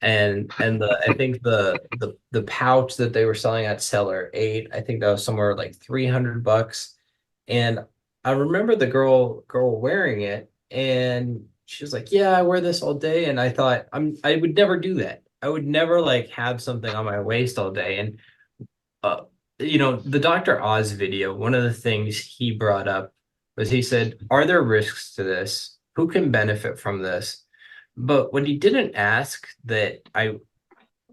And I think the pouch that they were selling at Seller 8, I think that was somewhere like $300. And I remember the girl wearing it, and she was like, "Yeah, I wear this all day." And I thought, I would never do that. I would never like have something on my waist all day. And uh, the Dr. Oz video, one of the things he brought up was he said, "Are there risks to this? Who can benefit from this?" But what he didn't ask that I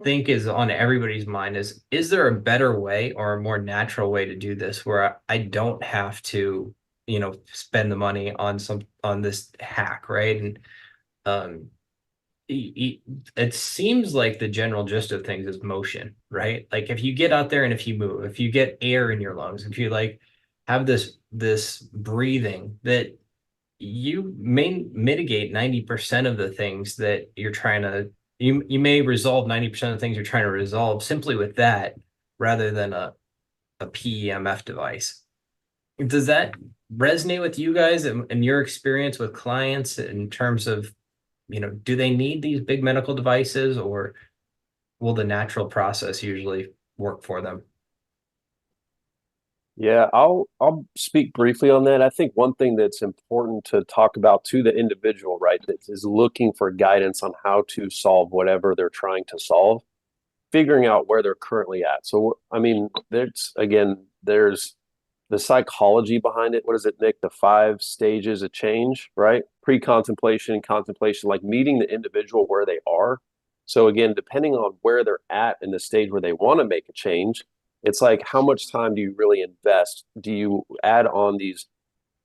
think is on everybody's mind is there a better way or a more natural way to do this where I don't have to, spend the money on this hack, right? And um, it seems like the general gist of things is motion, right? Like if you get out there and if you move, if you get air in your lungs, if you like have this breathing that you may mitigate 90% of the things that you're trying to you may resolve 90% of the things you're trying to resolve simply with that rather than a PEMF device. Does that resonate with you guys and your experience with clients in terms of, do they need these big medical devices or will the natural process usually work for them? Yeah, I'll speak briefly on that. I think one thing that's important to talk about to the individual, right, that is looking for guidance on how to solve whatever they're trying to solve, figuring out where they're currently at. So, I mean, there's the psychology behind it. What is it, Nick? The 5 stages of change, right? Pre-contemplation, contemplation, like meeting the individual where they are. So again, depending on where they're at in the stage where they want to make a change, it's like how much time do you really invest? Do you add on these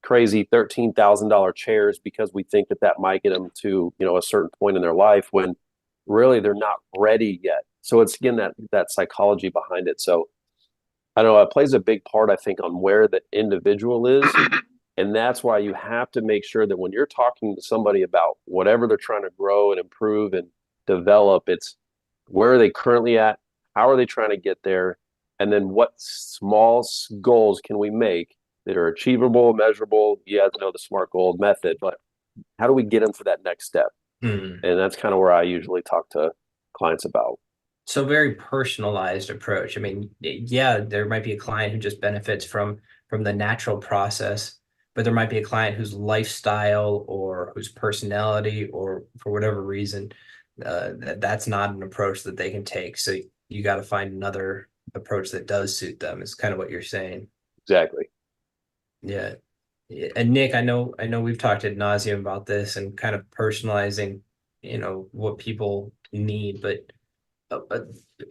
crazy $13,000 chairs because we think that that might get them to, a certain point in their life when really they're not ready yet? So it's again that psychology behind it. So I don't know, it plays a big part, I think, on where the individual is. And that's why you have to make sure that when you're talking to somebody about whatever they're trying to grow and improve and develop, it's where are they currently at? How are they trying to get there? And then what small goals can we make that are achievable, measurable? You have to know the SMART goal method, but how do we get them to that next step? Hmm. And that's kind of where I usually talk to clients about. So very personalized approach. I mean, yeah, there might be a client who just benefits from the natural process, but there might be a client whose lifestyle or whose personality or for whatever reason, that's not an approach that they can take. So you got to find another approach that does suit them. Is kind of what you're saying. Exactly. Yeah. Yeah. And Nick, I know we've talked ad nauseum about this and kind of personalizing, what people need, but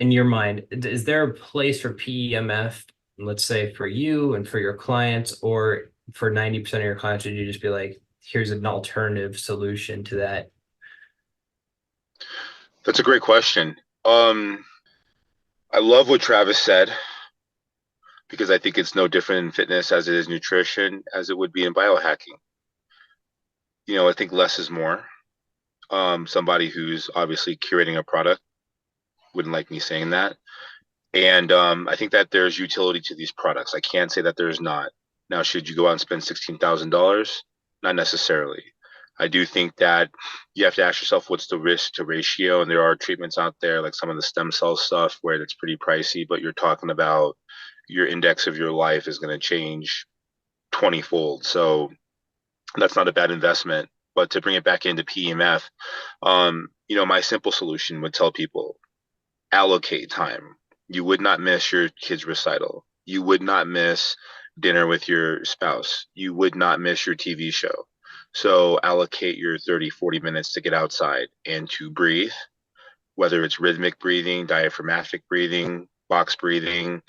in your mind, is there a place for PEMF, let's say for you and for your clients, or for 90% of your clients, would you just be like, here's an alternative solution to that? That's a great question. Um, I love what Travis said because I think it's no different in fitness as it is nutrition, as it would be in biohacking. I think less is more. Somebody who's obviously curating a product wouldn't like me saying that. And I think that there's utility to these products. I can't say that there's not. Now, should you go out and spend $16,000? Not necessarily. I do think that you have to ask yourself what's the risk to ratio. And there are treatments out there, like some of the stem cell stuff, where it's pretty pricey, but you're talking about your index of your life is going to change 20-fold. So that's not a bad investment. But to bring it back into PEMF, my simple solution would tell people allocate time. You would not miss your kid's recital. You would not miss dinner with your spouse. You would not miss your TV show. So allocate your 30, 40 minutes to get outside and to breathe, whether it's rhythmic breathing, diaphragmatic breathing, box breathing,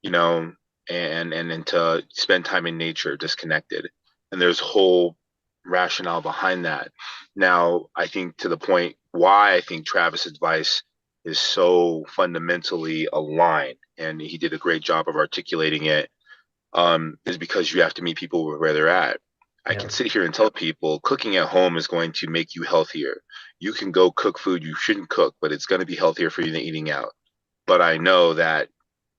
you know, and to spend time in nature disconnected. And there's whole rationale behind that. Now, I think to the point why I think Travis' advice is so fundamentally aligned, and he did a great job of articulating it, is because you have to meet people where they're at. I Yeah. can sit here and tell people cooking at home is going to make you healthier. You can go cook food you shouldn't cook, but it's going to be healthier for you than eating out. But I know that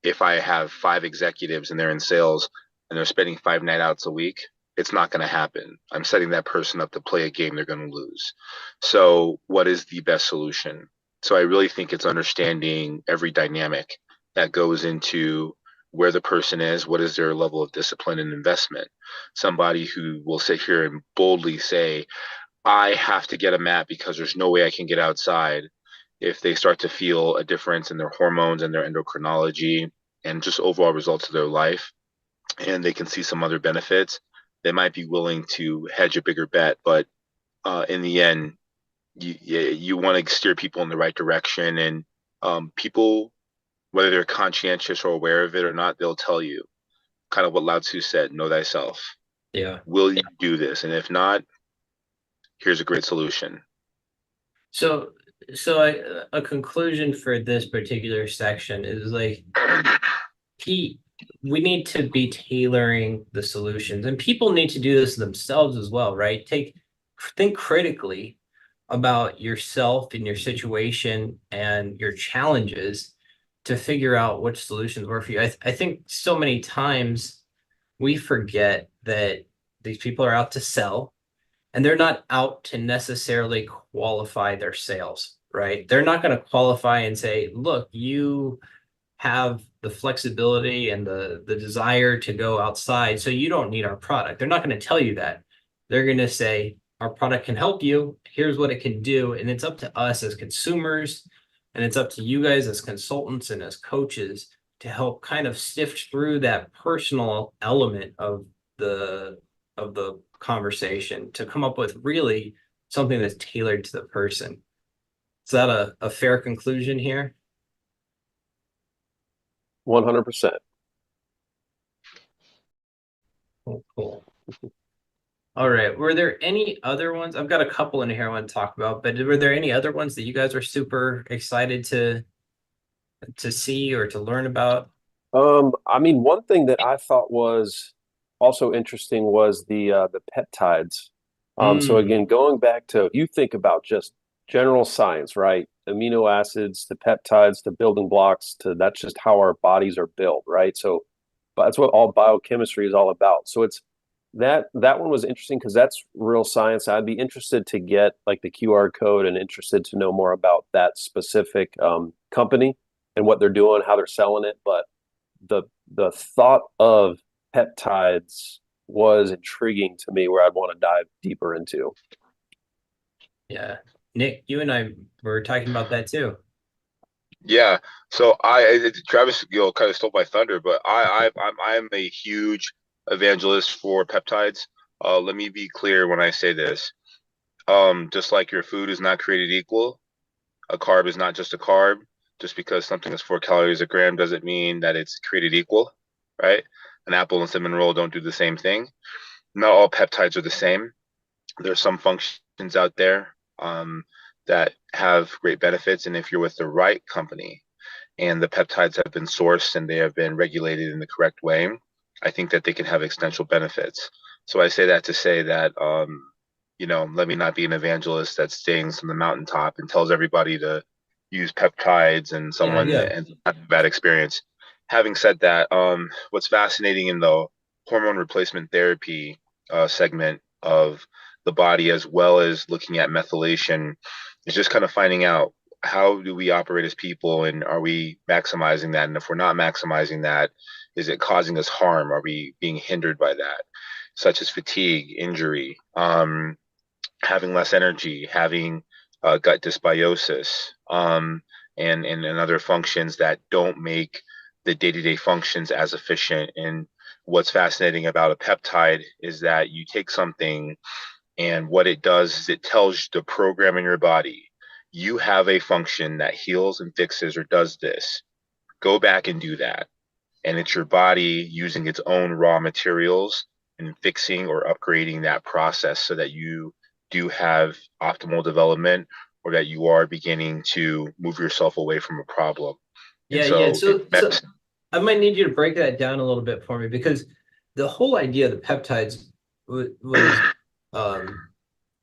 if I have 5 executives and they're in sales and they're spending 5 night outs a week, it's not going to happen. I'm setting that person up to play a game they're going to lose. So what is the best solution? So I really think it's understanding every dynamic that goes into where the person is, what is their level of discipline and investment. Somebody who will sit here and boldly say, I have to get a mat because there's no way I can get outside. If they start to feel a difference in their hormones and their endocrinology and just overall results of their life, and they can see some other benefits, they might be willing to hedge a bigger bet. But in the end, you want to steer people in the right direction, and people, whether they're conscientious or aware of it or not, they'll tell you kind of what Lao Tzu said: "Know thyself." Yeah. Will you do this? And if not, here's a great solution. So, a conclusion for this particular section is like, we need to be tailoring the solutions, and people need to do this themselves as well, right? Think critically about yourself and your situation and your challenges to figure out which solutions work for you. I think so many times we forget that these people are out to sell, and they're not out to necessarily qualify their sales, right? They're not going to qualify and say, look, you have the flexibility and the desire to go outside, so you don't need our product. They're not going to tell you that. They're going to say, our product can help you. Here's what it can do. And it's up to us as consumers, and it's up to you guys as consultants and as coaches to help kind of sift through that personal element of the conversation to come up with really something that's tailored to the person. Is that a fair conclusion here? 100%. Cool. All right. Were there any other ones? I've got a couple in here I want to talk about, but were there any other ones that you guys are super excited to see or to learn about? I mean, one thing that I thought was also interesting was the peptides. So again, going back to, you think about just general science, right? Amino acids to peptides to building blocks to, that's just how our bodies are built, right? So but that's what all biochemistry is all about. So it's that one was interesting because that's real science. I'd be interested to get like the QR code and interested to know more about that specific company and what they're doing, how they're selling it. But the thought of peptides was intriguing to me, where I'd want to dive deeper into. Yeah. Nick, you and I were talking about that too. Yeah. So Travis, kind of stole my thunder, but I'm a huge evangelist for peptides. Let me be clear when I say this. Just like your food is not created equal, a carb is not just a carb. Just because something is 4 calories a gram doesn't mean that it's created equal, right? An apple and cinnamon roll don't do the same thing. Not all peptides are the same. There's some functions out there that have great benefits, and if you're with the right company and the peptides have been sourced and they have been regulated in the correct way, I think that they can have exponential benefits. So I say that to say that, let me not be an evangelist that stings from the mountaintop and tells everybody to use peptides and someone Yeah. and have a bad experience. Having said that, what's fascinating in the hormone replacement therapy segment of the body, as well as looking at methylation, is just kind of finding out, how do we operate as people, and are we maximizing that? And if we're not maximizing that, is it causing us harm? Are we being hindered by that, such as fatigue, injury, having less energy, having gut dysbiosis, and other functions that don't make the day-to-day functions as efficient? And what's fascinating about a peptide is that you take something, and what it does is it tells the program in your body, you have a function that heals and fixes or does this. Go back and do that. And it's your body using its own raw materials and fixing or upgrading that process so that you do have optimal development, or that you are beginning to move yourself away from a problem. And Yeah. so it So I might need you to break that down a little bit for me, because the whole idea of the peptides was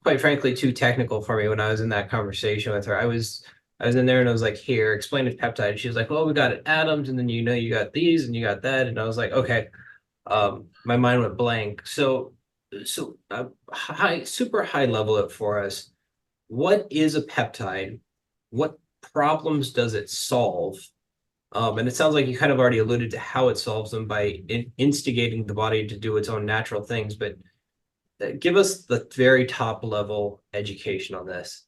quite frankly too technical for me when I was in that conversation with her. I was in there and I was like, here, explain the peptide. She was like, well, we got atoms, and then you got these and you got that. And I was like, okay. My mind went blank. So So, super high level it for us. What is a peptide? What problems does it solve? And it sounds like you kind of already alluded to how it solves them by instigating the body to do its own natural things, but give us the very top level education on this.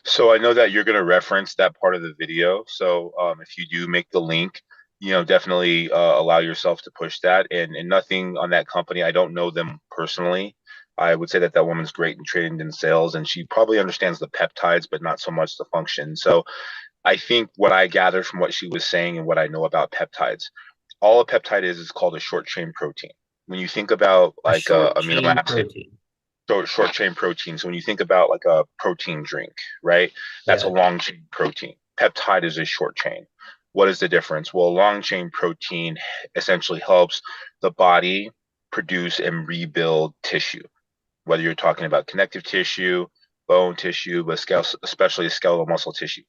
So I know that you're going to reference that part of the video. So if you do make the link, definitely allow yourself to push that. And nothing on that company. I don't know them personally. I would say that that woman's great in trading and sales, and she probably understands the peptides, but not so much the function. So I think what I gathered from what she was saying and what I know about peptides, all a peptide is called a short chain protein. When you think about A like short amino chain acid, protein. short chain protein. So when you think about like a protein drink, right? That's a Yeah. long chain protein. Peptide is a short chain. What is the difference? Well, long chain protein essentially helps the body produce and rebuild tissue, whether you're talking about connective tissue, bone tissue, but especially skeletal muscle tissue.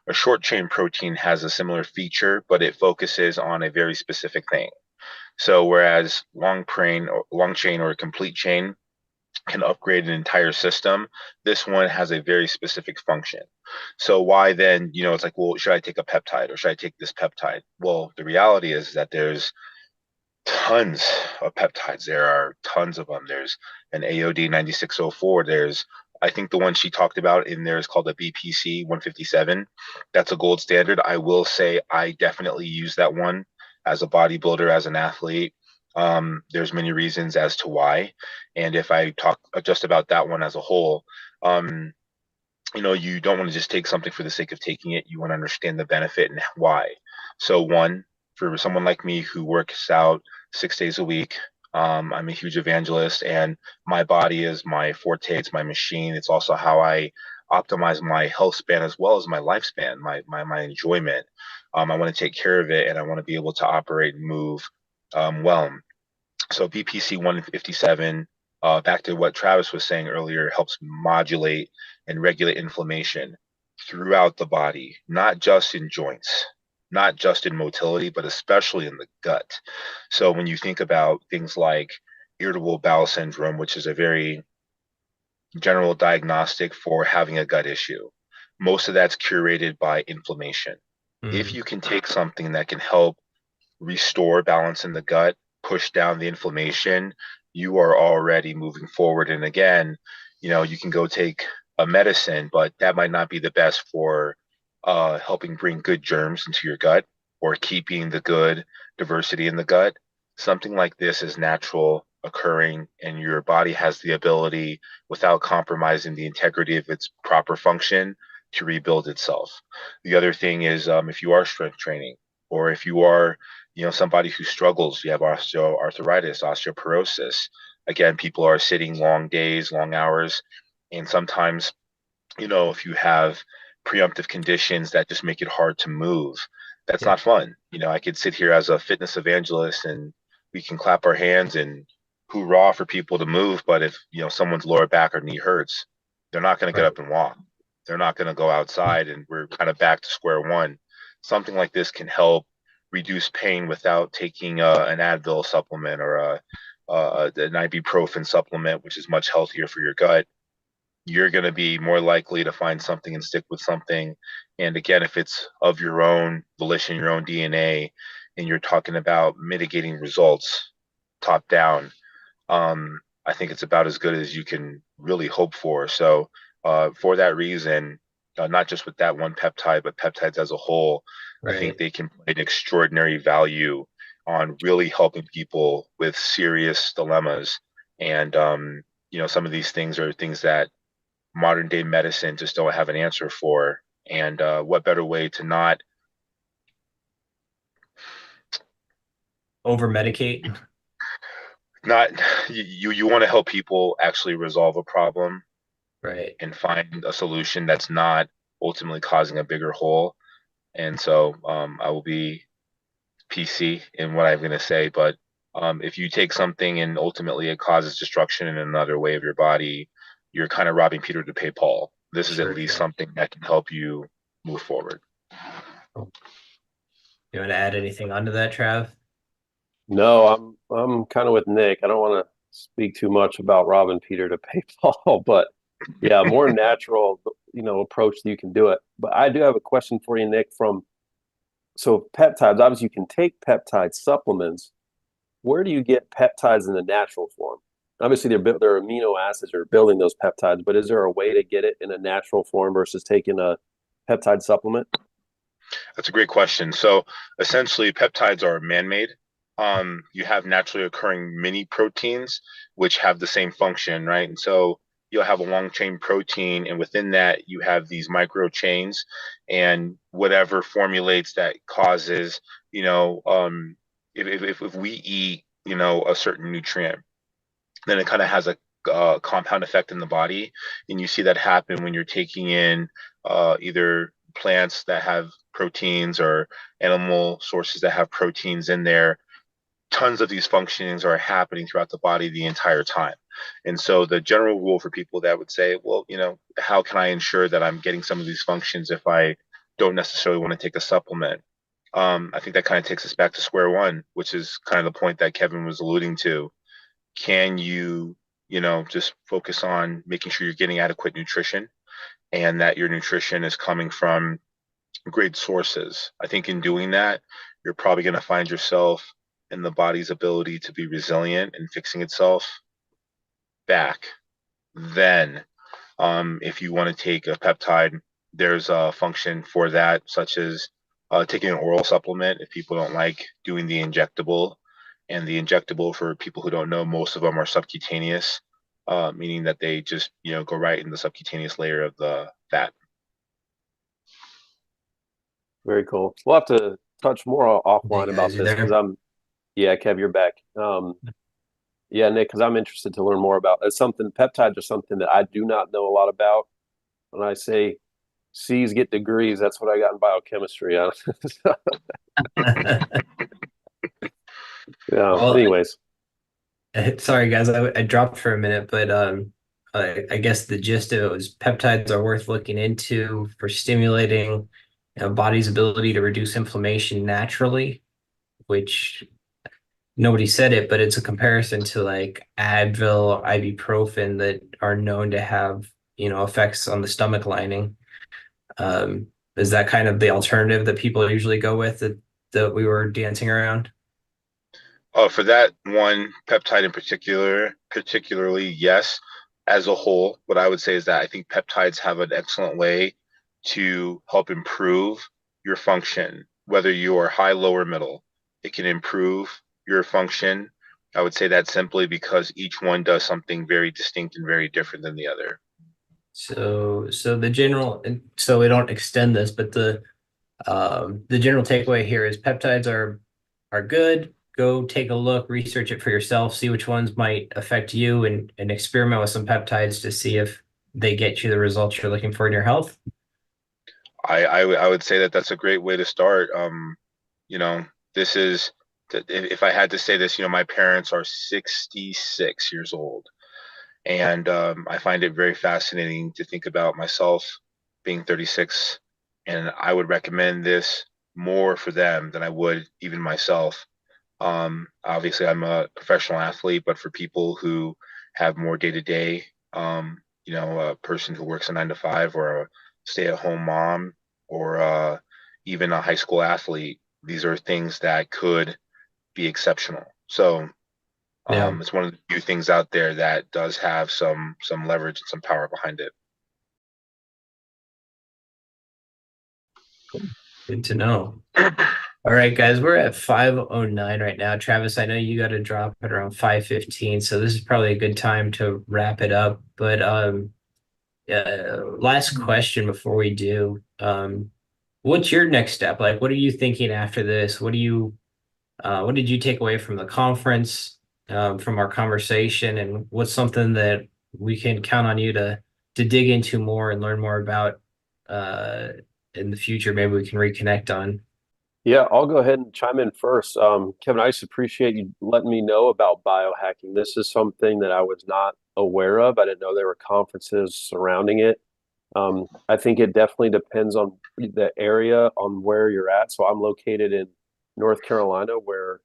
A short chain protein has a similar feature, but it focuses on a very specific thing. So whereas long chain or complete chain can upgrade an entire system. This one has a very specific function. So why then, it's like, well, should I take a peptide or should I take this peptide? Well, the reality is that there's tons of peptides. There are tons of them. There's an AOD 9604. There's I think the one she talked about in there is called a BPC 157. That's a gold standard. I will say I definitely use that one as a bodybuilder, as an athlete. There's many reasons as to why. And if I talk just about that one as a whole, um, you don't want to just take something for the sake of taking it. You want to understand the benefit and why. So, one, for someone like me who works out 6 days a week, I'm a huge evangelist, and my body is my forte. It's my machine. It's also how I optimize my health span as well as my lifespan, my enjoyment. I want to take care of it, and I want to be able to operate and move well. So BPC 157, back to what Travis was saying earlier, helps modulate and regulate inflammation throughout the body, not just in joints, not just in motility, but especially in the gut. So when you think about things like irritable bowel syndrome, which is a very general diagnostic for having a gut issue, most of that's curated by inflammation. If Mm, you can take something that can help restore balance in the gut, push down the inflammation, you are already moving forward. And again, you can go take a medicine, but that might not be the best for helping bring good germs into your gut or keeping the good diversity in the gut. Something like this is natural occurring, and your body has the ability, without compromising the integrity of its proper function, to rebuild itself. The other thing is if you are strength training, or if you are somebody who struggles, you have osteoarthritis, osteoporosis. Again, people are sitting long days, long hours, and sometimes, if you have preemptive conditions that just make it hard to move, that's yeah, not fun. I could sit here as a fitness evangelist and we can clap our hands and hoorah for people to move, but if, someone's lower back or knee hurts, they're not going to get right. up and walk. They're not going to go outside, and we're kind of back to square one. Something like this can help reduce pain without taking an Advil supplement or an ibuprofen supplement, which is much healthier for your gut. You're going to be more likely to find something and stick with something. And again, if it's of your own volition, your own DNA, and you're talking about mitigating results top down, I think it's about as good as you can really hope for. So, for that reason, not just with that one peptide, but peptides as a whole, I think Right. they can play an extraordinary value on really helping people with serious dilemmas. And, some of these things are things that modern day medicine just don't have an answer for. And what better way to Over medicate. not you want to help people actually resolve a problem Right. and find a solution that's not ultimately causing a bigger hole. And so I will be PC in what I'm going to say, but if you take something and ultimately it causes destruction in another way of your body, you're kind of robbing Peter to pay Paul. This is at Sure, least sure. something that can help you move forward. You want to add anything onto that, Trav? No, I'm kind of with Nick. I don't want to speak too much about robbing Peter to pay Paul, but yeah, more natural, approach that you can do it. But I do have a question for you, Nick, so peptides, obviously you can take peptide supplements. Where do you get peptides in the natural form? Obviously, they're amino acids that are building those peptides, but is there a way to get it in a natural form versus taking a peptide supplement? That's a great question. So essentially, peptides are man-made. You have naturally occurring mini proteins, which have the same function, right? And so you'll have a long chain protein, and within that, you have these micro chains, and whatever formulates that causes, you know, if we eat, a certain nutrient, then it kind of has a compound effect in the body, and you see that happen when you're taking in either plants that have proteins or animal sources that have proteins in there. Tons of these functionings are happening throughout the body the entire time. And so the general rule for people that would say, well, how can I ensure that I'm getting some of these functions if I don't necessarily want to take a supplement? I think that kind of takes us back to square one, which is kind of the point that Kevin was alluding to. Can you, just focus on making sure you're getting adequate nutrition and that your nutrition is coming from great sources? I think in doing that, you're probably going to find yourself in the body's ability to be resilient and fixing itself back. Then, if you want to take a peptide, there's a function for that, such as taking an oral supplement if people don't like doing the injectable. And the injectable, for people who don't know, most of them are subcutaneous, meaning that they just go right in the subcutaneous layer of the fat. Very cool. We'll have to touch more Hey offline about guys, you this because there? yeah, Kev, you're back. Yeah, Nick, because I'm interested to learn more about it's something peptides are something that I do not know a lot about. When I say C's get degrees, that's what I got in biochemistry. Yeah. Well, Anyways, sorry guys, I dropped for a minute, but I guess the gist of it was peptides are worth looking into for stimulating, body's ability to reduce inflammation naturally, which nobody said it, but it's a comparison to like Advil, ibuprofen that are known to have, effects on the stomach lining. Um, is that kind of the alternative that people usually go with that we were dancing around? For that one peptide in particularly, yes. As a whole, what I would say is that I think peptides have an excellent way to help improve your function, whether you are high, low, or middle. It can improve your function. I would say that simply because each one does something very distinct and very different than the other. So the general, so we don't extend this, but the general takeaway here is peptides are good. Go take a look, research it for yourself, see which ones might affect you, and experiment with some peptides to see if they get you the results you're looking for in your health. I would say that that's a great way to start. This is, if I had to say this, my parents are 66 years old. And I find it very fascinating to think about myself being 36. And I would recommend this more for them than I would even myself. Obviously, I'm a professional athlete, but for people who have more day to day, a person who works a 9 to 5 or a stay at home mom or even a high school athlete, these are things that could be exceptional. So Yeah, it's one of the few things out there that does have some leverage and some power behind it. good to know. All right, guys, we're at 5:09 right now. Travis, I know you got to drop at around 5:15, so this is probably a good time to wrap it up. But last question before we do. What's your next step? Like, what are you thinking after this? What did you take away from the conference, from our conversation, and what's something that we can count on you to dig into more and learn more about uh, in the future? Maybe we can reconnect on. yeah, I'll go ahead and chime in first. Kevin, I just appreciate you letting me know about biohacking. This is something that I was not aware of. I didn't know there were conferences surrounding it. I think it definitely depends on the area on where you're at. So I'm located in North Carolina, where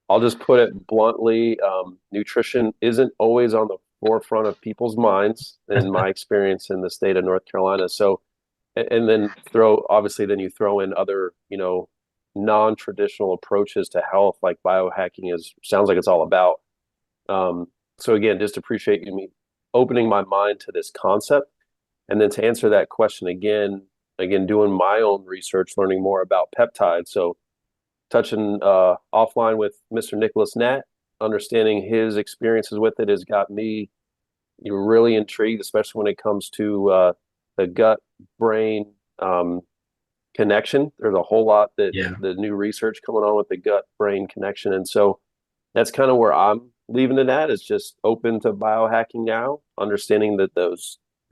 I'll just put it bluntly. Nutrition isn't always on the forefront of people's minds in my experience in the state of North Carolina. So, and then obviously, then you throw in other, non-traditional approaches to health, like biohacking sounds like it's all about. So again, just appreciate me opening my mind to this concept. And then to answer that question again, doing my own research, learning more about peptides. So touching offline with Mr. Nicholas Natt, understanding his experiences with it has got me really intrigued, especially when it comes to the gut brain connection. There's a whole lot that Yeah. the new research coming on with the gut brain connection. And so that's kind of where I'm leaving it at, is just open to biohacking now, understanding that the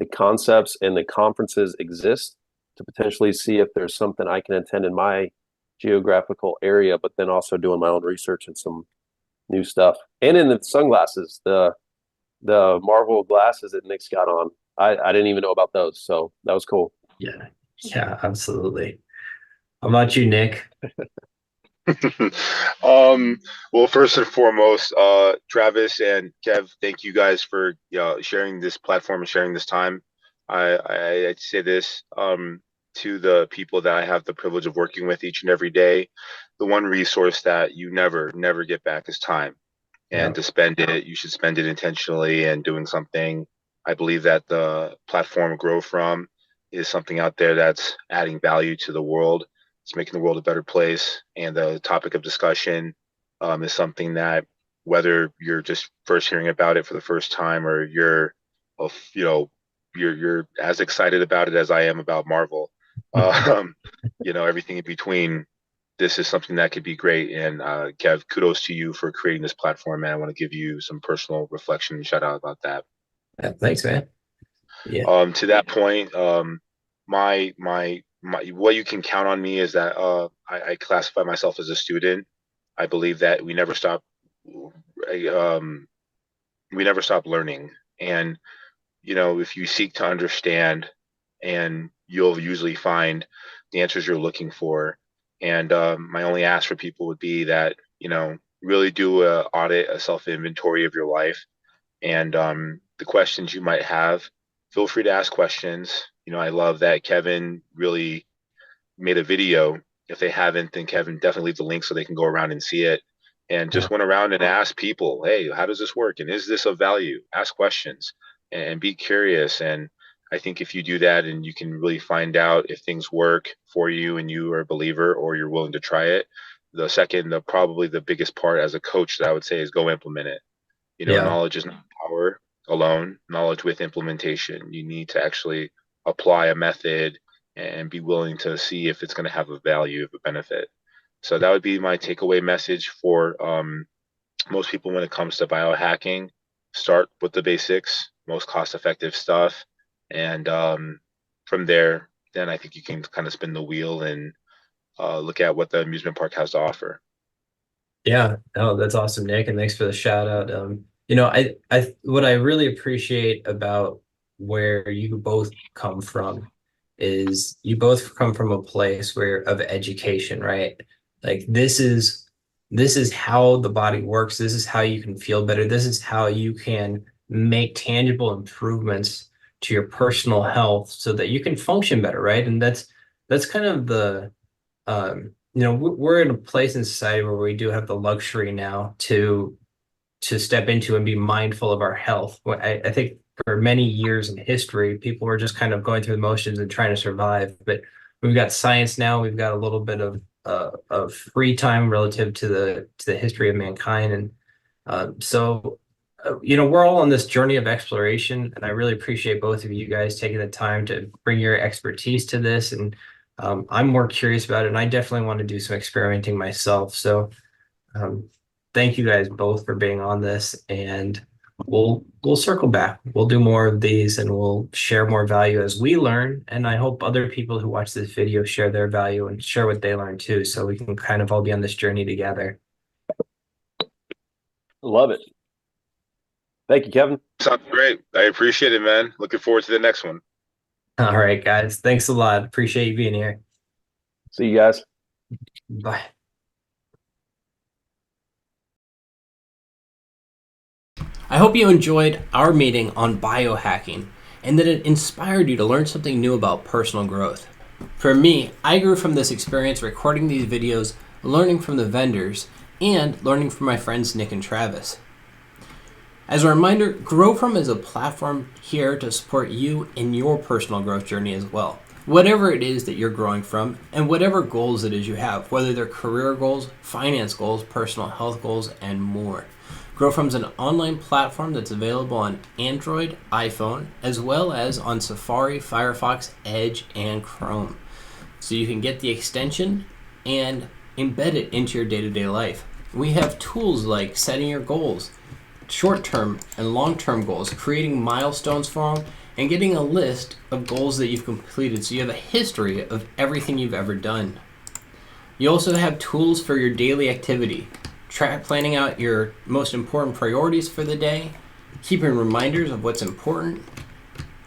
concepts and the conferences exist to potentially see if there's something I can attend in my geographical area, but then also doing my own research and some new stuff. And in the sunglasses, the Marvel glasses that Nick's got on, I didn't even know about those. So that was cool. Yeah. Yeah, absolutely. How about you, Nick? Well, first and foremost, Travis and Kev, thank you guys for sharing this platform and sharing this time. I say this to the people that I have the privilege of working with each and every day. The one resource that you never get back is time. And to spend it, you should spend it intentionally and doing something. I believe that the platform Grow From is something out there that's adding value to the world. It's making the world a better place. And the topic of discussion is something that, whether you're just first hearing about it for the first time, or of you're as excited about it as I am about Marvel, um, everything in between. This is something that could be great. And Kev, kudos to you for creating this platform, man. I want to give you some personal reflection and shout out about that. Yeah, thanks, man. Yeah. To that point, my what you can count on me is that I classify myself as a student. I believe that we never stop learning. And if you seek to understand, and you'll usually find the answers you're looking for. And my only ask for people would be that really do a audit, a self inventory of your life, and the questions you might have. Feel free to ask questions. I love that Kevin really made a video. If they haven't, then Kevin, definitely leave the link so they can go around and see it. And just went around and asked people, hey, how does this work? And is this of value? Ask questions and be curious. And I think if you do that, and you can really find out if things work for you and you are a believer or you're willing to try it. Probably the biggest part as a coach that I would say is go implement it. Yeah. Knowledge is not power alone, knowledge with implementation. You need to actually apply a method and be willing to see if it's going to have a value, of a benefit. So that would be my takeaway message for most people when it comes to biohacking. Start with the basics, most cost-effective stuff, and from there, then I think you can kind of spin the wheel and look at what the amusement park has to offer. Yeah, oh, that's awesome, Nick, and thanks for the shout out. What I really appreciate about where you both come from is you both come from a place of education, right? Like this is how the body works. This is how you can feel better. This is how you can make tangible improvements to your personal health so that you can function better, right? And that's kind of we're in a place in society where we do have the luxury now to step into and be mindful of our health. I think for many years in history, people were just kind of going through the motions and trying to survive. But we've got science now. We've got a little bit of free time relative to the history of mankind, and we're all on this journey of exploration. And I really appreciate both of you guys taking the time to bring your expertise to this. And I'm more curious about it, and I definitely want to do some experimenting myself. So um, thank you guys both for being on this, and we'll circle back. We'll do more of these, and we'll share more value as we learn. And I hope other people who watch this video share their value and share what they learn too, so we can kind of all be on this journey together. Love it. Thank you, Kevin. Sounds great. I appreciate it, man. Looking forward to the next one. All right, guys. Thanks a lot. Appreciate you being here. See you guys. Bye. I hope you enjoyed our meeting on biohacking and that it inspired you to learn something new about personal growth. For me, I grew from this experience recording these videos, learning from the vendors, and learning from my friends Nick and Travis. As a reminder, Grow From is a platform here to support you in your personal growth journey as well. Whatever it is that you're growing from, and whatever goals it is you have, whether they're career goals, finance goals, personal health goals, and more. Grow From is an online platform that's available on Android, iPhone, as well as on Safari, Firefox, Edge, and Chrome. So you can get the extension and embed it into your day-to-day life. We have tools like setting your goals, short-term and long-term goals, creating milestones for them, and getting a list of goals that you've completed so you have a history of everything you've ever done. You also have tools for your daily activity, planning out your most important priorities for the day, keeping reminders of what's important,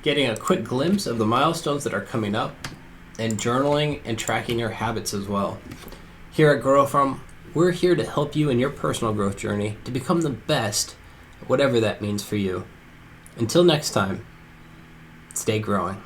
getting a quick glimpse of the milestones that are coming up, and journaling and tracking your habits as well. Here at Grow From, we're here to help you in your personal growth journey to become the best, whatever that means for you. Until next time, stay growing.